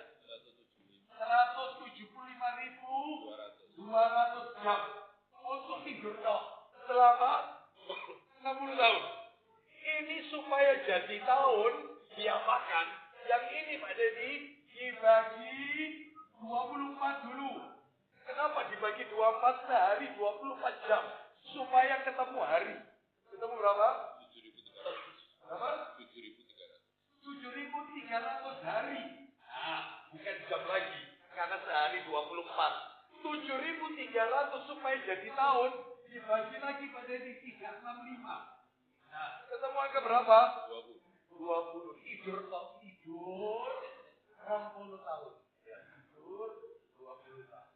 175.200 jam. Untuk tidur dong. Selama 60 tahun. Ini supaya jadi tahun, dia makan. Yang ini Pak Dedi, dibagi 24 dulu. Kenapa dibagi 24 sehari 24 jam? Supaya ketemu hari. Ketemu berapa? 7.300 hari. Nah, bukan jam lagi. Karena sehari 24. 7.300 supaya jadi tahun. Dibagi lagi pada 365. Nah, ketemu angka berapa? 20. Tidur 60 tahun. Ya, tidur 20 tahun.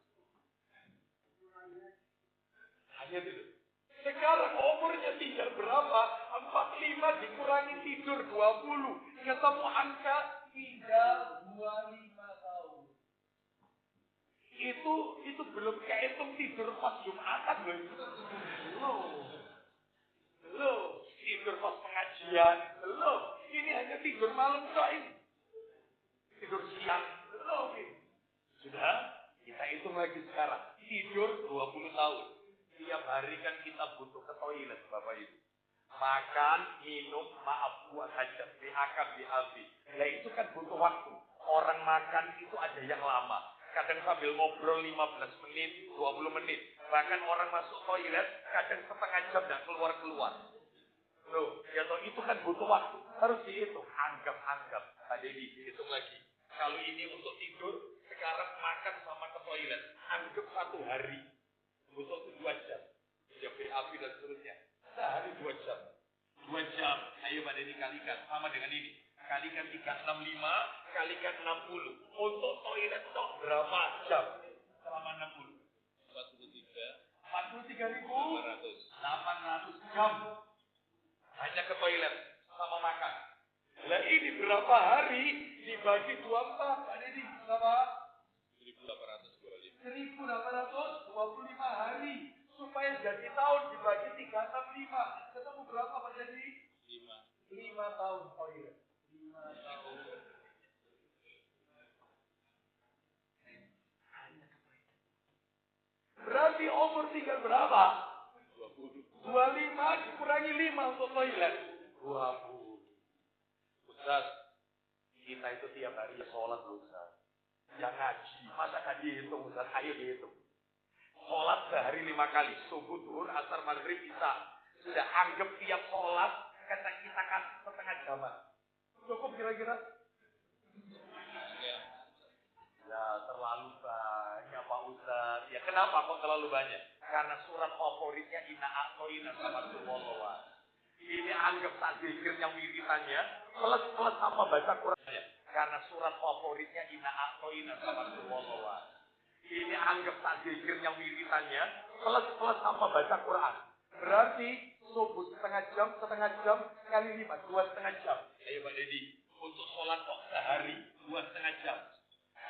Hanya itu. Sekarang umurnya tinggal berapa? 45 dikurangi tidur 20. Ketemu angka tinggal 25 tahun. Itu belum kehitung tidur pas Jumatan loh. Belum. Tidur pas pengajian. Belum. Ini hanya tidur malam ini. Tidur siang. Belum. Sudah? Kita hitung lagi sekarang. Tidur 20 tahun. Tiap hari kan kita butuh ke toilet Bapak Ibu. Makan, minum, maaf buat hajat, diakam, dihabis. Nah itu kan butuh waktu. Orang makan itu ada yang lama. Kadang sambil ngobrol 15 menit, 20 menit. Bahkan orang masuk toilet, kadang setengah jam dan keluar-keluar. Loh, ya toh itu kan butuh waktu. Harus dihitung. Anggap. Tadi dihitung lagi. Kalau ini untuk tidur, sekarang makan sama ke toilet. Anggap 1 hari. Butuh 2 jam. Ya BAP dan seterusnya. Sehari 2 jam. 2 jam. Ayo Pak Dedi kalikan. Sama dengan ini. Kalikan 365, kalikan 60. Untuk toilet berapa jam? Selama 60. 43 3.800 jam. Hanya ke toilet sama makan. Lah ini berapa hari dibagi 24, Pak Dedi? Berapa? 1.825 hari. Supaya jadi tahun dibagi 365. Ketemu berapa, Pak Dedi? 5 tahun toilet. 5 tahun. Berarti umur tinggal berapa? 25 dikurangi 5 untuk toilet. 20. Ustaz, kita itu tiap hari sholat loh Ustaz. Yang ngaji, masa nggak dihitung Ustaz? Ayo dihitung. Sholat sehari 5 kali, subuh, zuhur, asar, maghrib, isya. Sudah anggap tiap sholat, kita kasih setengah jam. Cukup kira-kira? Ya terlalu banyak Pak Ustaz. Ya kenapa kok terlalu banyak? Karena surat favoritnya Inna A'toina sama Rasulullah. Ini anggap tak zikirnya wiritannya plus sama baca Qurannya. Karena surat favoritnya Inna A'toina sama Rasulullah. Ini anggap tak zikirnya wiritannya plus sama baca Quran. Berarti subuh setengah jam kali 5, 2,5 jam. Ayo Pak Dedi, untuk sholat kok sehari 2,5 jam.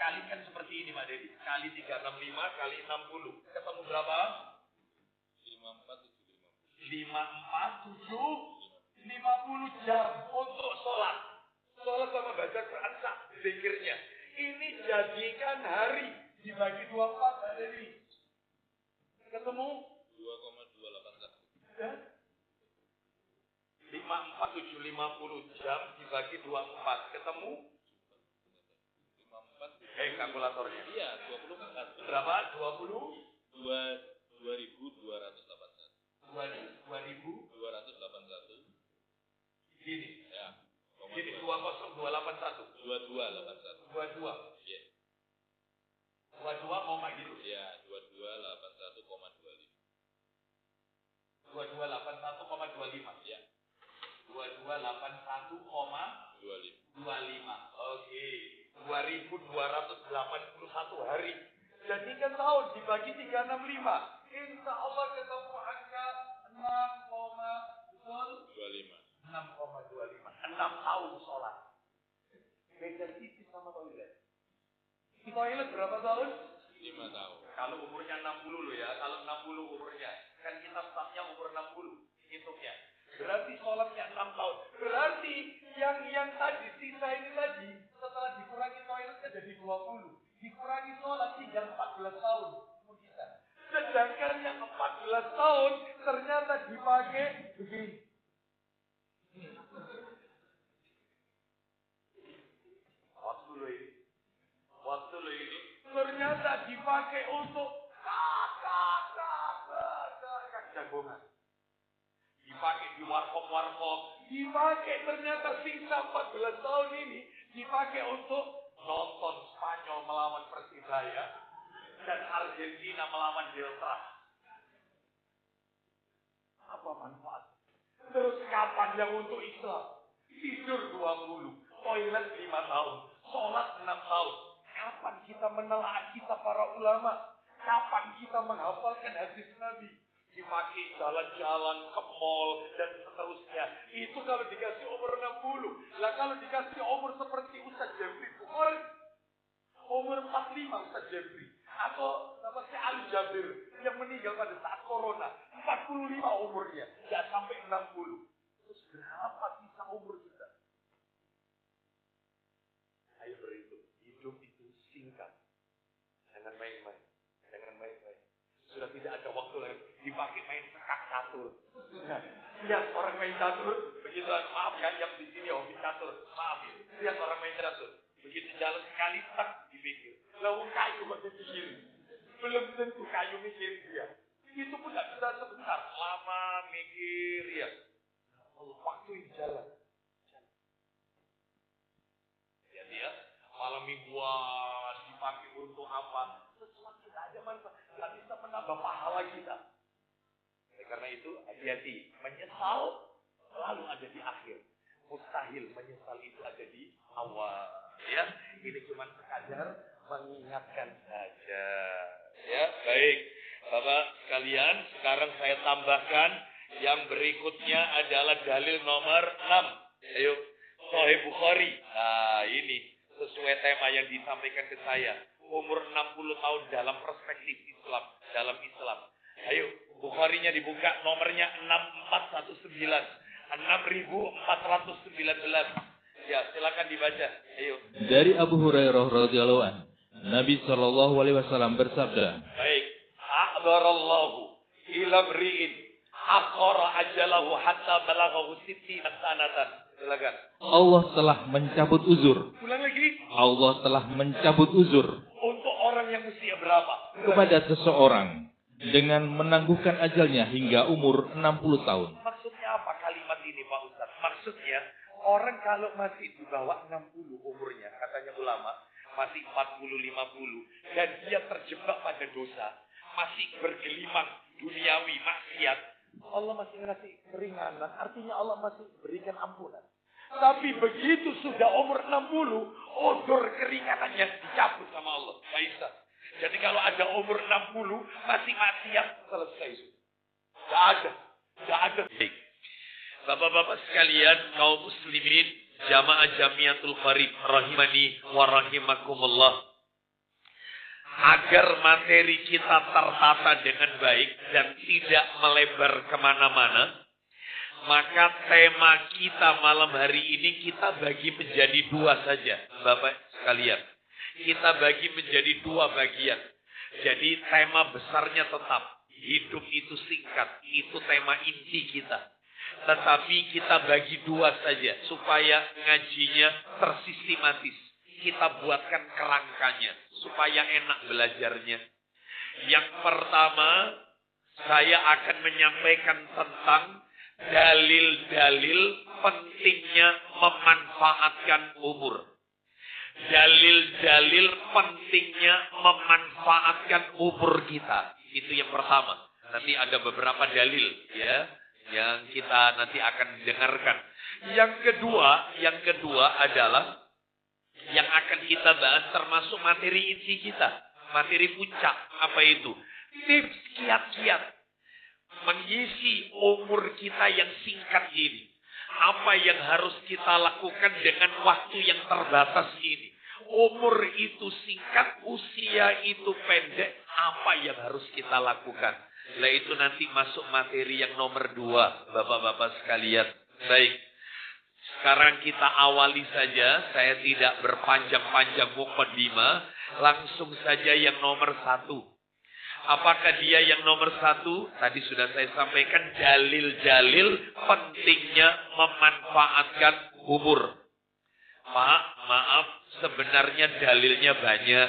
Kalikan seperti ini Pak Dedi. Kali 365 kali 60. Ketemu berapa? 50 jam untuk sholat. Sholat sama baca Quran sah zikirnya. Ini jadikan hari dibagi 24 Pak Dedi. Ketemu? 2,281. Ya? 50 jam dibagi 24. Ketemu? Kalkulatornya. Iya, 24. Berapa? 2,281. Gini. Ya. Gini 20281. 22. Iya. 22 koma gitu. Iya, 2281,25. 2281,25. Iya. 2281,25. Oke. 2.281 hari. Jadikan tahun dibagi 365. Insya Allah ketemu angka 6,25. 6 tahun sholat. Beda tipis sama toilet. Toilet berapa tahun? 5 tahun. Kalau umurnya 60 loh ya. Kalau 60 umurnya. Kan kita startnya umur 60. Hitungnya. Berarti sholatnya 6 tahun. Berarti yang tadi, sisa ini tadi, setelah dikurangi toiletnya jadi 20. Dikurangi sholat tinggal 14 tahun. Kita. Sedangkan yang 14 tahun ternyata dipakai begini. Waktu lo ini ternyata dipakai untuk kakak jagongan. Dipakai di warkop, dipakai ternyata sisa 14 tahun ini dipakai untuk nonton Spanyol melawan Persibaya dan Argentina melawan Delta. Apa manfaat? Terus kapan yang untuk Islam? Tidur 20, toilet 5 tahun, sholat 6 tahun. Kapan kita menelaah kita para ulama? Kapan kita menghafalkan hadis Nabi? Dipakai jalan-jalan ke mall dan seterusnya. Itu kalau dikasih umur 60. Lah kalau dikasih umur seperti Ustaz Jabri umur 45 Ustaz Jabri. Atau nama si Ali Jabir yang meninggal pada saat corona. 45 umurnya. Gak sampai 60. Terus berapa sisa umur kita? Ayo berhitung. Hidup itu singkat. Jangan main-main. Sudah tidak ada waktu lagi dipakai main sekak catur. Lihat orang main catur, begitu maaf ya yang di sini hobi catur, maaf. Lihat orang main catur, begitu jalan sekali tak dipikir. Lalu kayu kok dipikir, belum tentu kayu mikir dia. Itu pun tidak bisa sebentar, lama mikir ya. Waktu ini jalan. Ya dia malam mingguan dipakai untuk apa? Sesuatu tidak ada manfaat. Tidak bisa menambah pahala kita. Karena itu hati-hati. Menyesal selalu ada di akhir. Mustahil menyesal itu ada di awal. Ya, ini cuma sekadar mengingatkan saja. Ya, baik. Bapak sekalian, sekarang saya tambahkan yang berikutnya adalah dalil nomor 6. Ayo, Sahih Bukhari. Nah, ini sesuai tema yang disampaikan ke saya. Umur 60 tahun dalam perspektif Islam, dalam Islam. Ayo, Bukharinya dibuka, nomornya 6419. 6419. Ya, silakan dibaca. Ayo. Dari Abu Hurairah radhiyallahu anhu, Nabi sallallahu alaihi wasallam bersabda. Baik. A'dzarallahu ila mri'in akhara ajalahu hatta balaghahu 60 sanatan. Silakan. Allah telah mencabut uzur. Ulang lagi. Allah telah mencabut uzur Untuk orang yang usia berapa? kepada seseorang dengan menangguhkan ajalnya hingga umur 60 tahun. Maksudnya apa kalimat ini Pak Ustaz? Maksudnya orang kalau masih di bawah 60 umurnya, katanya ulama, masih 40-50, dan dia terjebak pada dosa, masih bergelimang duniawi, maksiat, Allah masih ngasih keringanan, artinya Allah masih berikan ampunan. Tapi begitu sudah umur 60, odor keringanannya dicabut sama Allah. Bisa. Jadi kalau ada umur 60, masih maksiat, selesai. Tidak ada. Tidak ada. Bapak-bapak sekalian, kaum muslimin, jamaah Jamiatul Qarib, rahimani wa rahimakumullah. Agar materi kita tertata dengan baik dan tidak melebar kemana-mana, maka tema kita malam hari ini kita bagi menjadi dua saja, Bapak sekalian. Kita bagi menjadi dua bagian. Jadi tema besarnya tetap, hidup itu singkat, itu tema inti kita. Tetapi kita bagi dua saja, supaya ngajinya tersistematis. Kita buatkan kerangkanya, supaya enak belajarnya. Yang pertama, saya akan menyampaikan tentang dalil-dalil pentingnya memanfaatkan umur. Dalil-dalil pentingnya memanfaatkan umur kita. Itu yang pertama. Nanti ada beberapa dalil ya yang kita nanti akan dengarkan. Yang kedua adalah yang akan kita bahas termasuk materi inti kita, materi puncak. Apa itu? Tips kiat-kiat mengisi umur kita yang singkat ini. Apa yang harus kita lakukan dengan waktu yang terbatas ini? Umur itu singkat, usia itu pendek. Apa yang harus kita lakukan? Nah, itu nanti masuk materi yang nomor 2, bapak-bapak sekalian. Baik, sekarang kita awali saja. Saya tidak berpanjang-panjang muqaddimah. Langsung saja yang nomor 1. Apakah dia yang nomor 1? Tadi sudah saya sampaikan dalil-dalil pentingnya memanfaatkan umur. Pak, maaf, sebenarnya dalilnya banyak.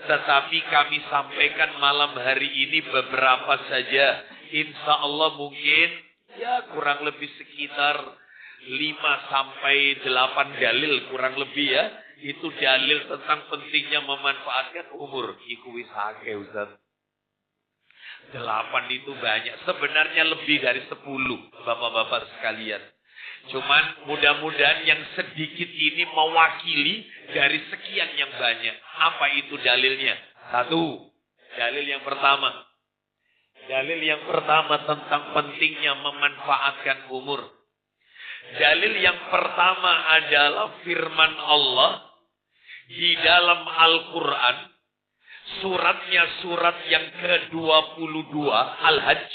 Tetapi kami sampaikan malam hari ini beberapa saja. Insya Allah mungkin ya kurang lebih sekitar 5-8 dalil kurang lebih ya. Itu dalil tentang pentingnya memanfaatkan umur. Iku wis akeh Ustaz. 8 itu banyak. Sebenarnya lebih dari 10 bapak-bapak sekalian. Cuman mudah-mudahan yang sedikit ini mewakili dari sekian yang banyak. Apa itu dalilnya? 1. Dalil yang pertama. Dalil yang pertama tentang pentingnya memanfaatkan umur. Dalil yang pertama adalah firman Allah di dalam Al-Quran. Suratnya surat yang ke-22 Al-Hajj.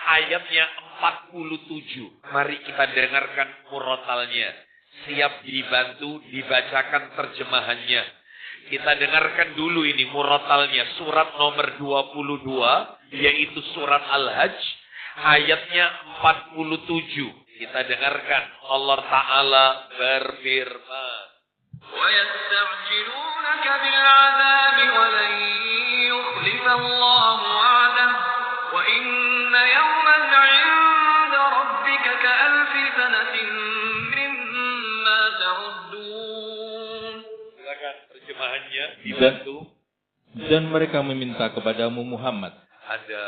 Ayatnya 47. Mari kita dengarkan murotalnya. Siap dibantu dibacakan terjemahannya. Kita dengarkan dulu ini murotalnya. Surat nomor 22. Yaitu surat Al-Hajj. Ayatnya 47. Kita dengarkan. Allah Ta'ala berfirman. وَيَسْتَعْجِلُونَكَ بِالْعَذَابِ وَلَنْ يُخْلِفَ اللَّهُ وَعْدَهُ وَإِنَّ يَوْمًا عِندَ رَبِّكَ كَأَلْفِ سَنَةٍ مِّمَّا تَعُدُّونَ. Silakan terjemahannya dibantu. Dan mereka meminta kepadamu Muhammad. Ada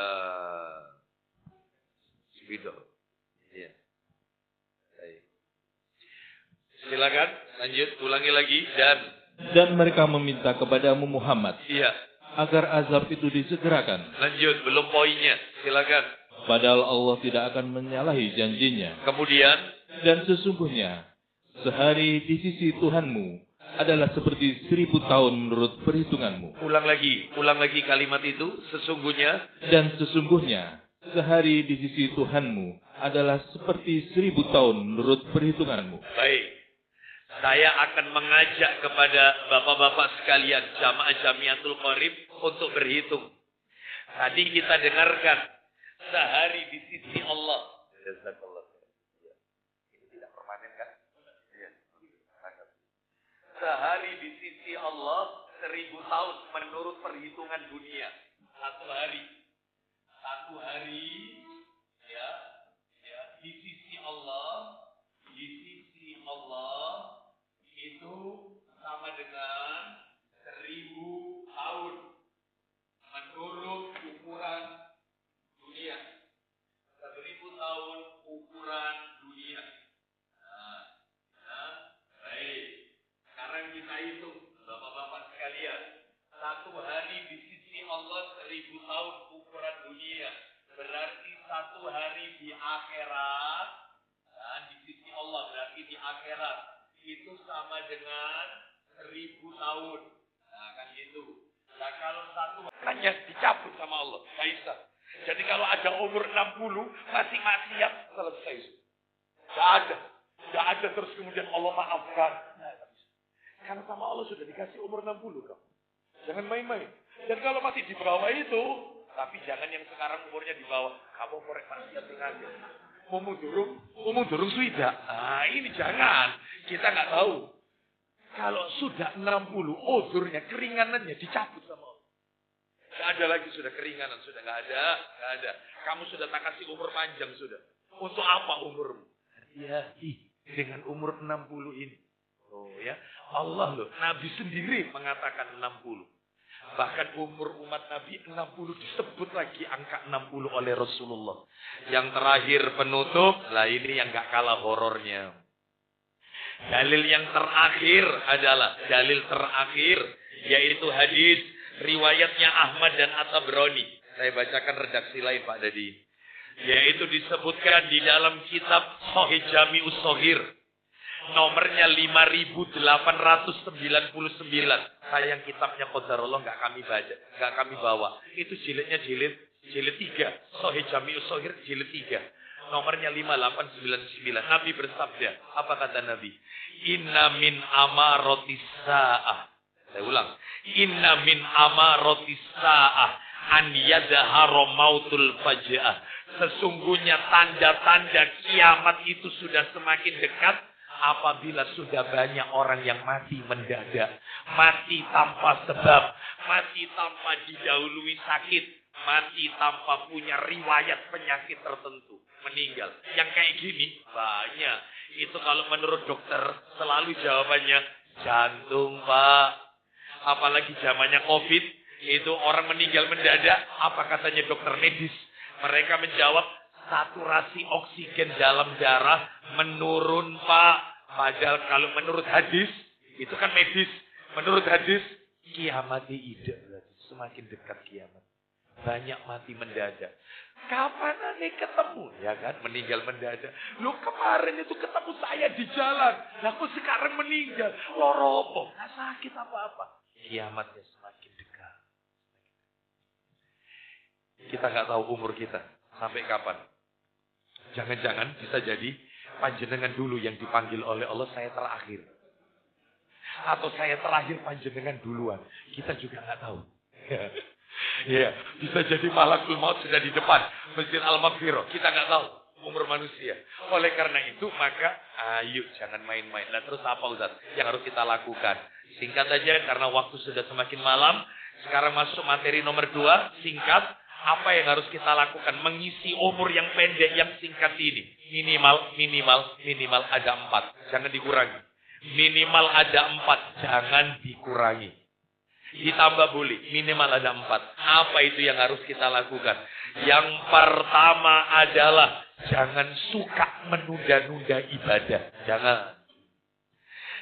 video. Ya. Baik. Silakan lanjut, ulangi lagi. Dan mereka meminta kepadamu Muhammad. Iya. agar azab itu disegerakan. Lanjut, belum poinnya. Silakan. Padahal Allah tidak akan menyalahi janjinya. Kemudian, dan sesungguhnya sehari di sisi Tuhanmu adalah seperti 1000 tahun menurut perhitunganmu. Ulang lagi kalimat itu. Sesungguhnya. Dan sesungguhnya sehari di sisi Tuhanmu adalah seperti 1000 tahun menurut perhitunganmu. Baik. Saya akan mengajak kepada bapak-bapak sekalian jamaah Jamiatul Qorib untuk berhitung. Tadi kita dengarkan sehari di sisi Allah. Ini tidak permanen kan? Sehari di sisi Allah 1000 tahun menurut perhitungan dunia. Satu hari ya di sisi Allah itu sama dengan 1000 tahun menurut ukuran dunia. 1000 tahun ukuran dunia. Baik. Sekarang kita hitung, bapak-bapak sekalian. Satu hari di sisi Allah 1000 tahun ukuran dunia. Berarti satu hari di akhirat. Dan di sisi Allah berarti di akhirat. Itu sama dengan 1000 tahun. Nah kan gitu. Nah kalau satu hanya dicabut sama Allah. Bisa. Jadi kalau ada umur 60 masih maksiat selesai. Gak ada terus kemudian Allah maafkan. Nah, karena sama Allah sudah dikasih umur 60 kok. Jangan main-main. Dan kalau masih di bawah itu, tapi jangan yang sekarang umurnya di bawah. Kamu korek maksiat aja. Umur durung suida. Nah ini jangan. Kita nggak tahu. Kalau sudah 60, uzurnya, keringanannya dicabut sama Allah. Nggak ada lagi sudah keringanan, sudah nggak ada. Kamu sudah tak kasih umur panjang sudah. Untuk apa umurmu? Hati-hati dengan umur 60 ini. Oh ya, Allah loh, Nabi sendiri mengatakan 60. Bahkan umur umat Nabi 60 disebut lagi angka 60 oleh Rasulullah. Yang terakhir penutup, lah ini yang gak kalah horornya. Dalil yang terakhir adalah, yaitu hadis riwayatnya Ahmad dan At-Tabrani. Saya bacakan redaksi lain Pak Dadi. Yaitu disebutkan di dalam kitab Sahih Jami'us Shaghir. Nomornya 5899. Sayang kitabnya qadarullah enggak kami baca, enggak kami bawa. Itu jilidnya jilid 3. Sahih Jami'us Shaghir jilid 3. Nomornya 5899. Nabi bersabda, apa kata Nabi? Inna min amaratis sa'ah. Saya ulang. Inna min amaratis sa'ah an yadhara mautul faja'ah. Sesungguhnya tanda-tanda kiamat itu sudah semakin dekat apabila sudah banyak orang yang mati mendadak, mati tanpa sebab, mati tanpa didahului sakit, mati tanpa punya riwayat penyakit tertentu, meninggal. Yang kayak gini banyak. Itu kalau menurut dokter selalu jawabannya jantung Pak. Apalagi zamannya COVID, itu orang meninggal mendadak, apa katanya dokter medis? Mereka menjawab saturasi oksigen dalam darah menurun Pak. Padahal kalau menurut hadis, itu kan medis. Menurut hadis, kiamat itu semakin dekat kiamat. Banyak mati mendadak. Kapan nanti ketemu? Ya kan, meninggal mendadak. Lu kemarin itu ketemu saya di jalan. Aku sekarang meninggal. Loropo, nggak sakit apa-apa. Kiamatnya semakin dekat. Kita nggak tahu umur kita sampai kapan. Jangan-jangan bisa jadi panjenengan dulu yang dipanggil oleh Allah, saya terakhir. Atau saya terakhir panjenengan duluan. Kita juga nggak tahu. Ya, bisa jadi malakul maut sudah di depan Masjid Al-Maghfirah. Kita nggak tahu umur manusia. Oleh karena itu maka ayo jangan main-main. Nah terus apa Ustaz yang harus kita lakukan? Singkat aja karena waktu sudah semakin malam. Sekarang masuk materi nomor 2. Singkat. Apa yang harus kita lakukan? Mengisi umur yang pendek, yang singkat ini. Minimal ada 4. Jangan dikurangi. Minimal ada 4. Jangan dikurangi. Ditambah boleh. Minimal ada 4. Apa itu yang harus kita lakukan? Yang pertama adalah jangan suka menunda-nunda ibadah. Jangan.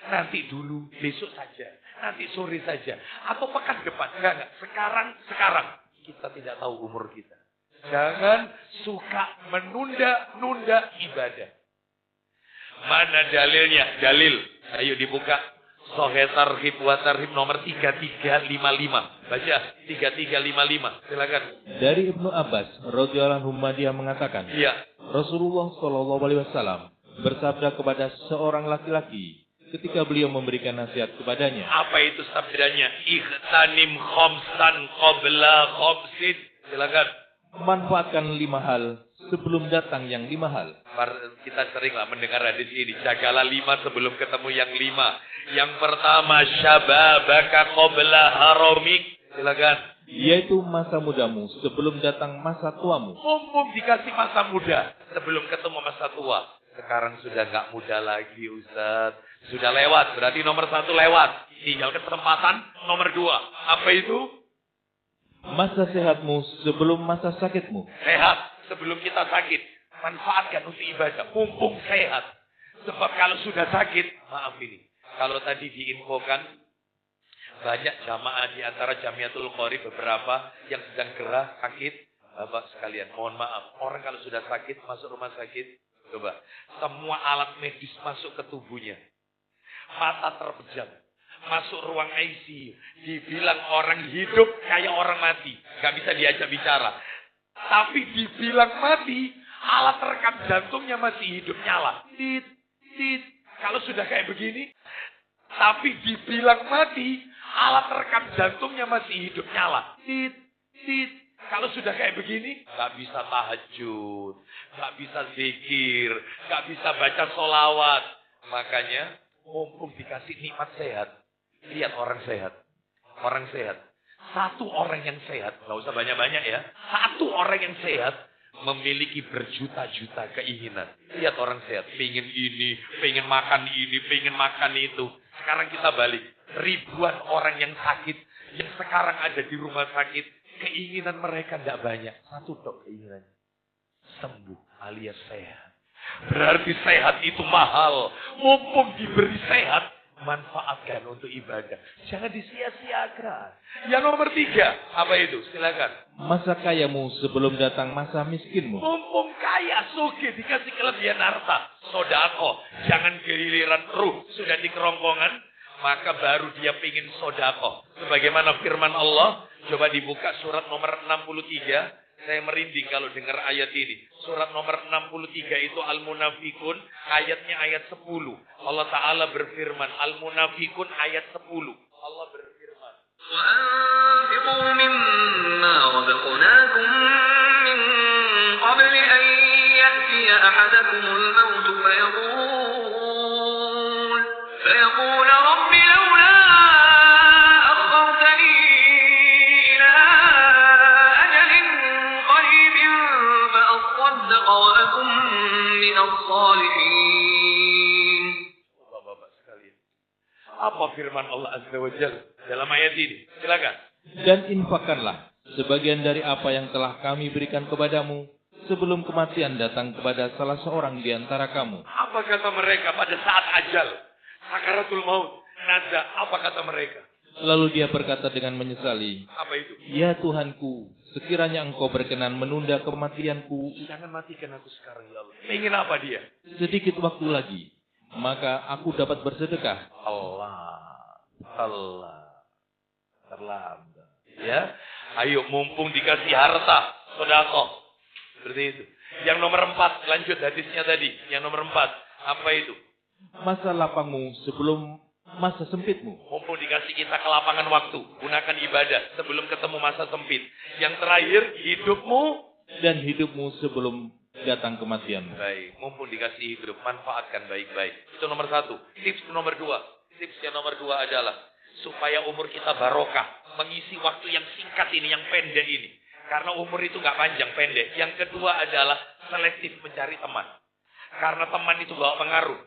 Nanti dulu, besok saja. nanti sore saja. Atau pekan depan. Enggak. Sekarang. Kita tidak tahu umur kita. Jangan suka menunda-nunda ibadah. Mana dalilnya? Dalil. Ayo dibuka. Sahih Targhib wa Tarhib nomor 3355. Baca 3355. Silakan. Dari Ibnu Abbas radhiyallahu anhu dia mengatakan, Iya. Rasulullah Shallallahu alaihi wasallam bersabda kepada seorang laki-laki ketika beliau memberikan nasihat kepadanya. Apa itu sabdanya? Ightanim khamsan qabla khamsin. Silakan. Manfaatkan 5 hal sebelum datang yang 5 hal. Kita seringlah mendengar hadis ini. Jagalah 5 sebelum ketemu yang 5. Yang pertama, syababaka qabla haramik. Silakan. Yaitu masa mudamu sebelum datang masa tuamu. Mumpung dikasih masa muda sebelum ketemu masa tua. Sekarang sudah nggak muda lagi, Ustaz. Sudah lewat. Berarti nomor 1 lewat. Tinggal kesempatan nomor 2. Apa itu? Masa sehatmu sebelum masa sakitmu. Sehat sebelum kita sakit. Manfaatkan untuk ibadah. Mumpung sehat. Sebab kalau sudah sakit, maaf ini. Kalau tadi diinfokan, banyak jamaah di antara Jamiatul Qori beberapa yang sedang gerah, sakit. Bapak sekalian, mohon maaf. Orang kalau sudah sakit, masuk rumah sakit, coba. Semua alat medis masuk ke tubuhnya. Mata terpejam. Masuk ruang ICU. Dibilang orang hidup kayak orang mati. Gak bisa diajak bicara. Tapi dibilang mati, alat rekam jantungnya masih hidup nyala. Tit, tit. Kalau sudah kayak begini, tapi dibilang mati, alat rekam jantungnya masih hidup nyala. Tit, tit. Kalau sudah kayak begini, gak bisa tahajud, gak bisa zikir, gak bisa baca sholawat. Makanya, mumpung dikasih nikmat sehat, lihat orang sehat. Orang sehat. Satu orang yang sehat, gak usah banyak-banyak ya. Satu orang yang sehat, memiliki berjuta-juta keinginan. Lihat orang sehat, pengen ini, pengen makan ini, pengen makan itu. Sekarang kita balik. Ribuan orang yang sakit, yang sekarang ada di rumah sakit, keinginan mereka tidak banyak. Satu dok keinginannya. Sembuh alias sehat. Berarti sehat itu mahal. Mumpung diberi sehat, manfaatkan untuk ibadah. Jangan disia-siakan. Yang nomor 3, apa itu? Silakan. Masa kayamu sebelum datang masa miskinmu. Mumpung kaya, suge, dikasih kelebihan harta. Sodako. Jangan giliran ruh sudah di kerongkongan, maka baru dia pingin sodako. Sebagaimana firman Allah, coba dibuka surat nomor 63. Saya merinding kalau dengar ayat ini. Surat nomor 63 itu Al-Munafikun, ayatnya ayat 10. Allah Ta'ala berfirman, Al-Munafikun ayat 10. Allah berfirman, وَأَنْفِقُوا مِمَّا رَزَقْنَاكُمْ مِنْ قَبْلِ أَنْ يَأْتِيَ أَحَدَكُمُ الْمَوْتُ فيقول رب لولا أخرتني إلى أجل قريب فأصدق وأكن من الصالحين. Bapak-bapak sekalian, apa firman Allah Azza wa Jalla dalam ayat ini? Silakan. Dan infakkanlah sebagian dari apa yang telah kami berikan kepadamu sebelum kematian datang kepada salah seorang di antara kamu. Apa kata mereka pada saat ajal? Sakaratul maut. Nada, apa kata mereka? Lalu dia berkata dengan menyesali, Apa itu? Ya Tuhanku, sekiranya engkau berkenan menunda kematianku Jangan matikan aku sekarang ya Allah. Ingin apa dia? sedikit waktu lagi, maka aku dapat bersedekah. Allah. Terlambat. Ya. Ayo mumpung dikasih harta. Sedekah. Seperti itu. Yang nomor 4. Lanjut hadisnya tadi. Yang nomor 4. Apa itu? Masa lapangmu sebelum masa sempitmu. Mumpung dikasih kita kelapangan waktu. Gunakan ibadah sebelum ketemu masa sempit. Yang terakhir, hidupmu. Dan hidupmu sebelum datang kematian. Baik. Mumpung dikasih hidup. Manfaatkan baik-baik. Itu nomor 1. Tips nomor 2. Tips yang nomor 2 adalah supaya umur kita barokah. Mengisi waktu yang singkat ini, yang pendek ini. Karena umur itu nggak panjang, pendek. Yang kedua adalah selektif mencari teman. Karena teman itu bawa pengaruh.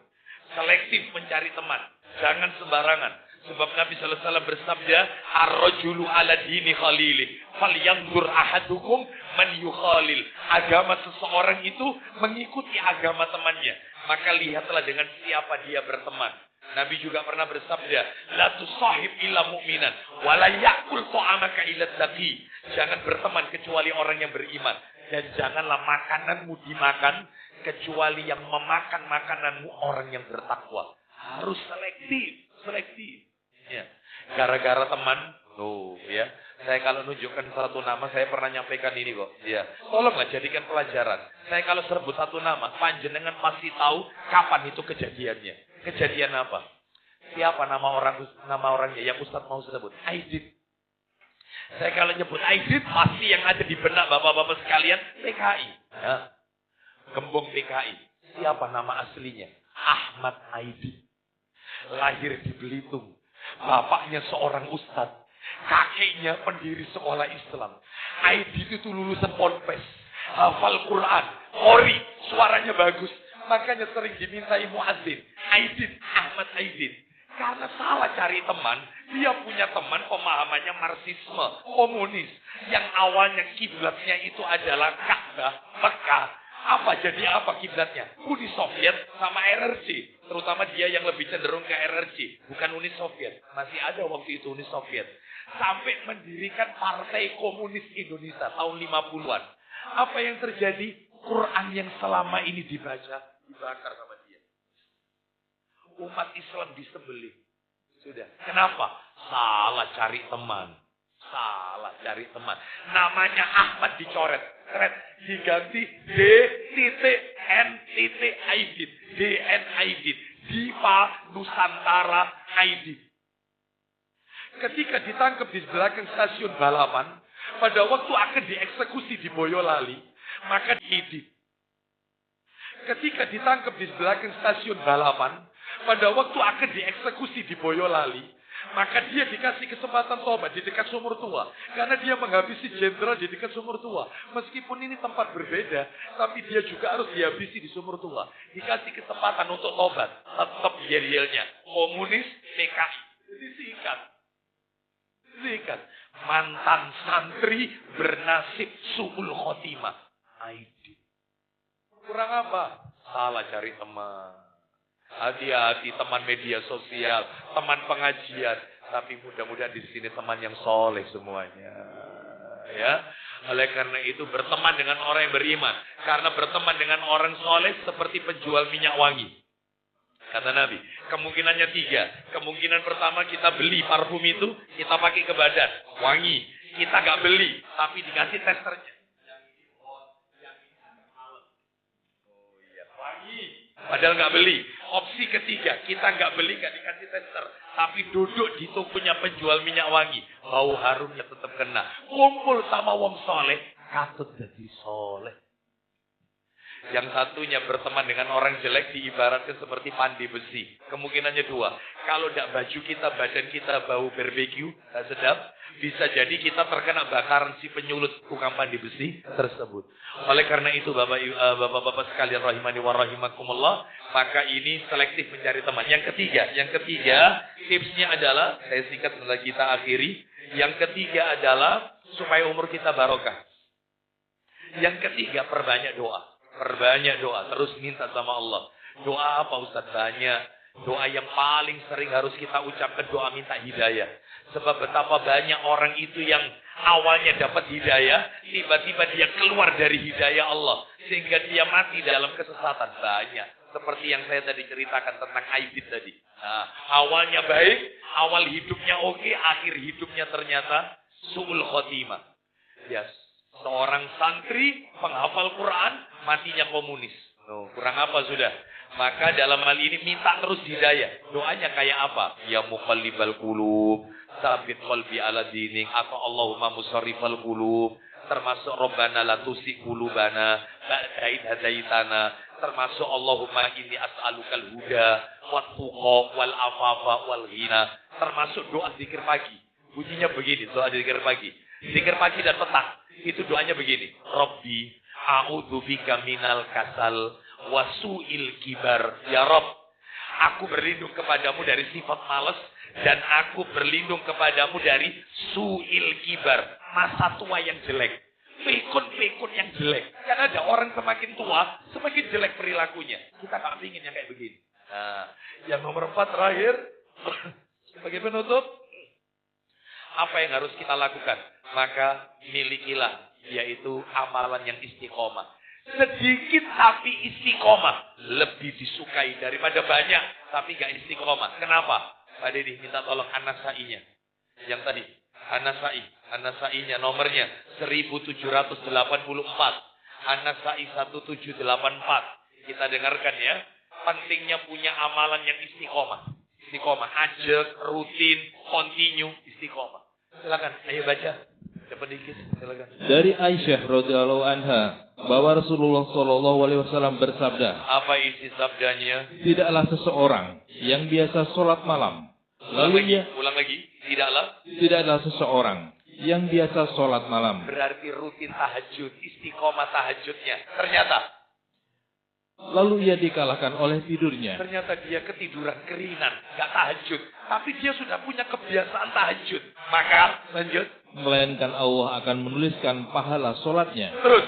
Selektif mencari teman. Jangan sembarangan. Sebab Nabi sallallahu alaihi wasallam bersabda, "Ar-rajulu ala dini khalili, falyanzur ahadukum man yukhalil." Agama seseorang itu mengikuti agama temannya. Maka lihatlah dengan siapa dia berteman. Nabi juga pernah bersabda, la tusahib illa mu'minan, wa la ya'kul ta'amaka illa taqi. Jangan berteman kecuali orang yang beriman. Dan janganlah makananmu dimakan kecuali yang memakan makananmu orang yang bertakwa. Harus selektif. Ya. Gara-gara teman, ya. Saya kalau nunjukkan satu nama, saya pernah nyampaikan ini kok. Ya. Tolonglah jadikan pelajaran. Saya kalau sebut satu nama, panjenengan pasti tahu kapan itu kejadiannya. Kejadian apa? Siapa nama orangnya yang Ustadz mau sebut? Aidit. Saya kalau nyebut Aidit, pasti yang ada di benak bapak-bapak sekalian, PKI. Ya. Gembong PKI. Siapa nama aslinya? Ahmad Aidit. Lahir di Belitung. Bapaknya seorang ustadz. Kakeknya pendiri sekolah Islam. Aidit itu lulusan Ponpes. Hafal Quran. Qori. Suaranya bagus. Makanya sering dimintai muadzin. Aidit. Ahmad Aidit. Karena salah cari teman, dia punya teman pemahamannya Marxisme, komunis. Yang awalnya kiblatnya itu adalah Ka'bah, Mekah. Jadi apa kiblatnya? Uni Soviet sama RRC. Terutama dia yang lebih cenderung ke RRC, bukan Uni Soviet. Masih ada waktu itu Uni Soviet. Sampai mendirikan Partai Komunis Indonesia tahun 50-an. Apa yang terjadi? Quran yang selama ini dibaca, dibakar sama dia. Umat Islam disembelih. Sudah. Kenapa? Salah cari teman. Namanya Ahmad dicoret. Diganti D.N. Aidit. DN Aidit. Dipa Nusantara Aidit. Ketika ditangkap di belakang stasiun balapan, pada waktu akan dieksekusi di Boyolali, maka diedit. Ketika ditangkap di belakang stasiun balapan, pada waktu akan dieksekusi di Boyolali, maka dia dikasih kesempatan tobat di dekat sumur tua. Karena dia menghabisi jenderal di dekat sumur tua. Meskipun ini tempat berbeda, tapi dia juga harus dihabisi di sumur tua. Dikasih kesempatan untuk tobat. Tetap yel-yelnya. Komunis, PKI. Jadi sikat. Mantan santri bernasib su'ul khotimah. Aidit. Kurang apa? Salah cari teman. Hati-hati teman media sosial, teman pengajian, tapi mudah-mudahan di sini teman yang soleh semuanya. Ya, oleh karena itu berteman dengan orang yang beriman, karena berteman dengan orang soleh seperti penjual minyak wangi. Kata Nabi, kemungkinannya 3. Kemungkinan pertama kita beli parfum itu, kita pakai ke badan, wangi. Kita gak beli, tapi dikasih testernya. Padahal nggak beli. Opsi ketiga, kita nggak beli, nggak dikasih tester, tapi duduk di tokonya penjual minyak wangi, bau harumnya tetap kena. Kumpul sama wong soleh, katut jadi soleh. Yang satunya berteman dengan orang jelek diibaratkan seperti pandai besi. Kemungkinannya 2. Kalau tidak baju kita, badan kita bau barbeque, tak sedap. Bisa jadi kita terkena bakaran si penyulut tukang pandai besi tersebut. Oleh karena itu bapak-bapak sekalian rahimani wa rahimakumullah, maka ini selektif mencari teman. Yang ketiga tipsnya adalah, saya singkat setelah kita akhiri. Yang ketiga adalah supaya umur kita barokah. Yang ketiga, perbanyak doa. Terus minta sama Allah. Doa apa Ustaz? Banyak. Doa yang paling sering harus kita ucapkan, doa minta hidayah. Sebab betapa banyak orang itu yang awalnya dapat hidayah, tiba-tiba dia keluar dari hidayah Allah. Sehingga dia mati dalam kesesatan. Banyak. Seperti yang saya tadi ceritakan tentang Aidit tadi. Nah, awalnya baik, awal hidupnya oke, akhir hidupnya ternyata su'ul khotimah. Yes. Seorang santri, penghafal Quran, matinya komunis. Kurang apa sudah? Maka dalam hal ini minta terus hidayah. Doanya kayak apa? Ya muqallibal qulub, sabit qalbi ala dinik, atau Allahumma musarrifal qulub, termasuk Rabbana la tusi qulubana ba'daid hadaitana, termasuk Allahumma inni as'alukal huda wat tuqa wal afafa wal ghina, termasuk doa zikir pagi. Bunyinya begini, doa zikir pagi. Zikir pagi dan petang. Itu doanya begini. Rabbi a'udzubika minal kasal wasu'il kibar. Ya Rabb, aku berlindung kepadamu dari sifat malas, dan aku berlindung kepadamu dari su'il kibar, masa tua yang jelek, pikun-pikun yang jelek. Kan ada orang semakin tua, semakin jelek perilakunya. Kita gak ingin yang kayak begini. Nah, Yang nomor 4 terakhir, sebagai penutup, apa yang harus kita lakukan? Maka milikilah, yaitu amalan yang istiqomah. Sedikit tapi istiqomah. Lebih disukai daripada banyak, tapi gak istiqomah. Kenapa? Pak Deddy minta tolong An-Nasainya. Yang tadi, An-Nasainya nomornya 1784. An-Nasai 1784. Kita dengarkan ya. Pentingnya punya amalan yang istiqomah. Istiqomah, ajak, rutin, continue, istiqomah. Silakan, ayo baca. Cepat dikit, silakan. Dari Aisyah radhiyallahu anha bahwa Rasulullah shallallahu alaihi wasallam bersabda, Apa isi sabdanya? tidaklah seseorang yang biasa sholat malam, Ulang lagi. tidaklah seseorang yang biasa sholat malam, Berarti rutin tahajud, istiqomah tahajudnya. lalu ia dikalahkan oleh tidurnya, Ternyata dia ketiduran, keringan, gak tahajud. Tapi dia sudah punya kebiasaan tahajud. Maka, lanjut. melainkan Allah akan menuliskan pahala sholatnya, Terus.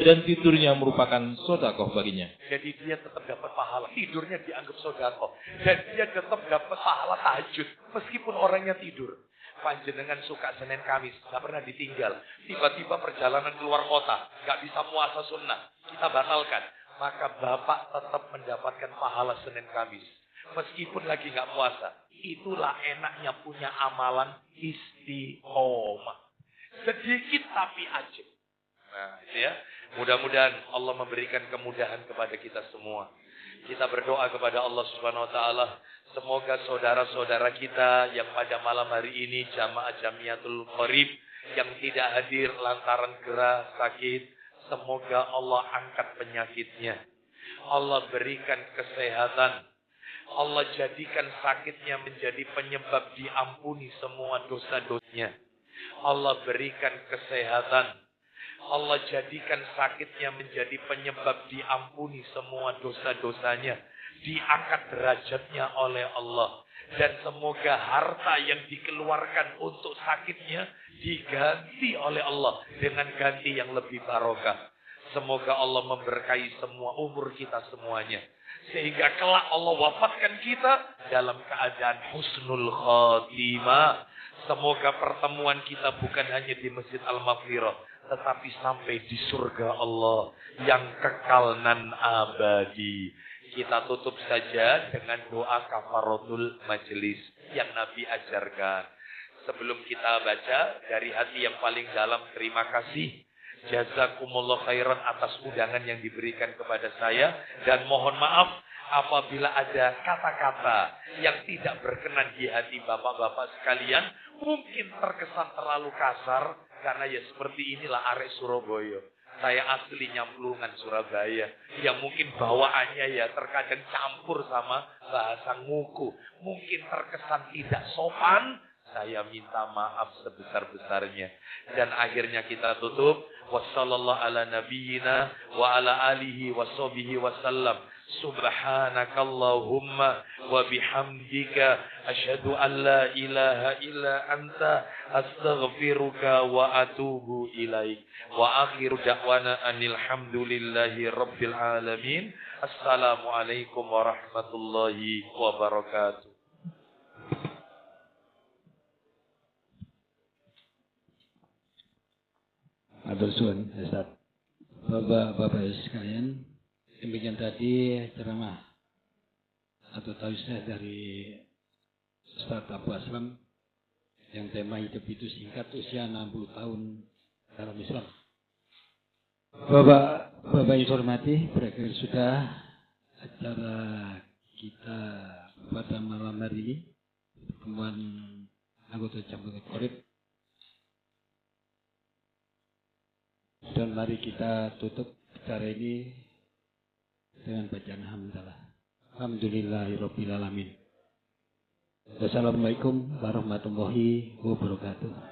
dan tidurnya merupakan sedekah baginya. Jadi dia tetap dapat pahala. Tidurnya dianggap sedekah. Dan dia tetap dapat pahala tahajud. Meskipun orangnya tidur. Panjenengan suka Senin Kamis, gak pernah ditinggal. Tiba-tiba perjalanan keluar kota, gak bisa puasa sunnah. Kita batalkan. Maka Bapak tetap mendapatkan pahala Senin Kamis. Meskipun lagi gak puasa. Itulah enaknya punya amalan istiqomah. Sedikit tapi ajib. Nah, itu ya. Mudah-mudahan Allah memberikan kemudahan kepada kita semua. Kita berdoa kepada Allah Subhanahu wa taala, semoga saudara-saudara kita yang pada malam hari ini jamaah Jamiatul Qorib yang tidak hadir lantaran gerah sakit, semoga Allah angkat penyakitnya. Allah berikan kesehatan. Allah jadikan sakitnya menjadi penyebab diampuni semua dosa-dosanya. Allah berikan kesehatan. Allah jadikan sakitnya menjadi penyebab diampuni semua dosa-dosanya. Diangkat derajatnya oleh Allah. Dan semoga harta yang dikeluarkan untuk sakitnya diganti oleh Allah dengan ganti yang lebih barokah. Semoga Allah memberkahi semua umur kita semuanya. Sehingga kelak Allah wafatkan kita dalam keadaan husnul khatimah. Semoga pertemuan kita bukan hanya di Masjid Al-Maghfirah, tetapi sampai di surga Allah yang kekal nan abadi. Kita tutup saja dengan doa kafaratul majelis yang Nabi ajarkan. Sebelum kita baca, dari hati yang paling dalam terima kasih. Jazakumullah khairan atas undangan yang diberikan kepada saya. Dan mohon maaf apabila ada kata-kata yang tidak berkenan di hati bapak-bapak sekalian. Mungkin terkesan terlalu kasar. Karena ya seperti inilah arek Surabaya. Saya asli Nyamplungan Surabaya. Yang mungkin bawaannya ya terkadang campur sama bahasa nguku. Mungkin terkesan tidak sopan. Saya minta maaf sebesar-besarnya. Dan akhirnya kita tutup. Wassallallahu ala nabiyyina wa ala alihi wa sahbihi wasallam. Subhanakallahumma wa bihamdika asyhadu an la ilaha illa anta astaghfiruka wa atubu ilaik. Wa akhiru da'wana anil hamdulillahi rabbil alamin. Assalamualaikum warahmatullahi wabarakatuh. Matur suwun, Ustaz. Bapak-bapak sekalian, demikian tadi ceramah atau tausiah dari Ustaz Abu Aslam yang tema hidup itu singkat, usia 60 tahun dalam Islam. Bapak yang saya hormati, berakhir sudah acara kita pada malam hari ini, pertemuan anggota Jamiatul Qorib. Dan mari kita tutup acara ini dengan bacaan hamdalah. Alhamdulillahirabbil alamin. Wassalamualaikum warahmatullahi wabarakatuh.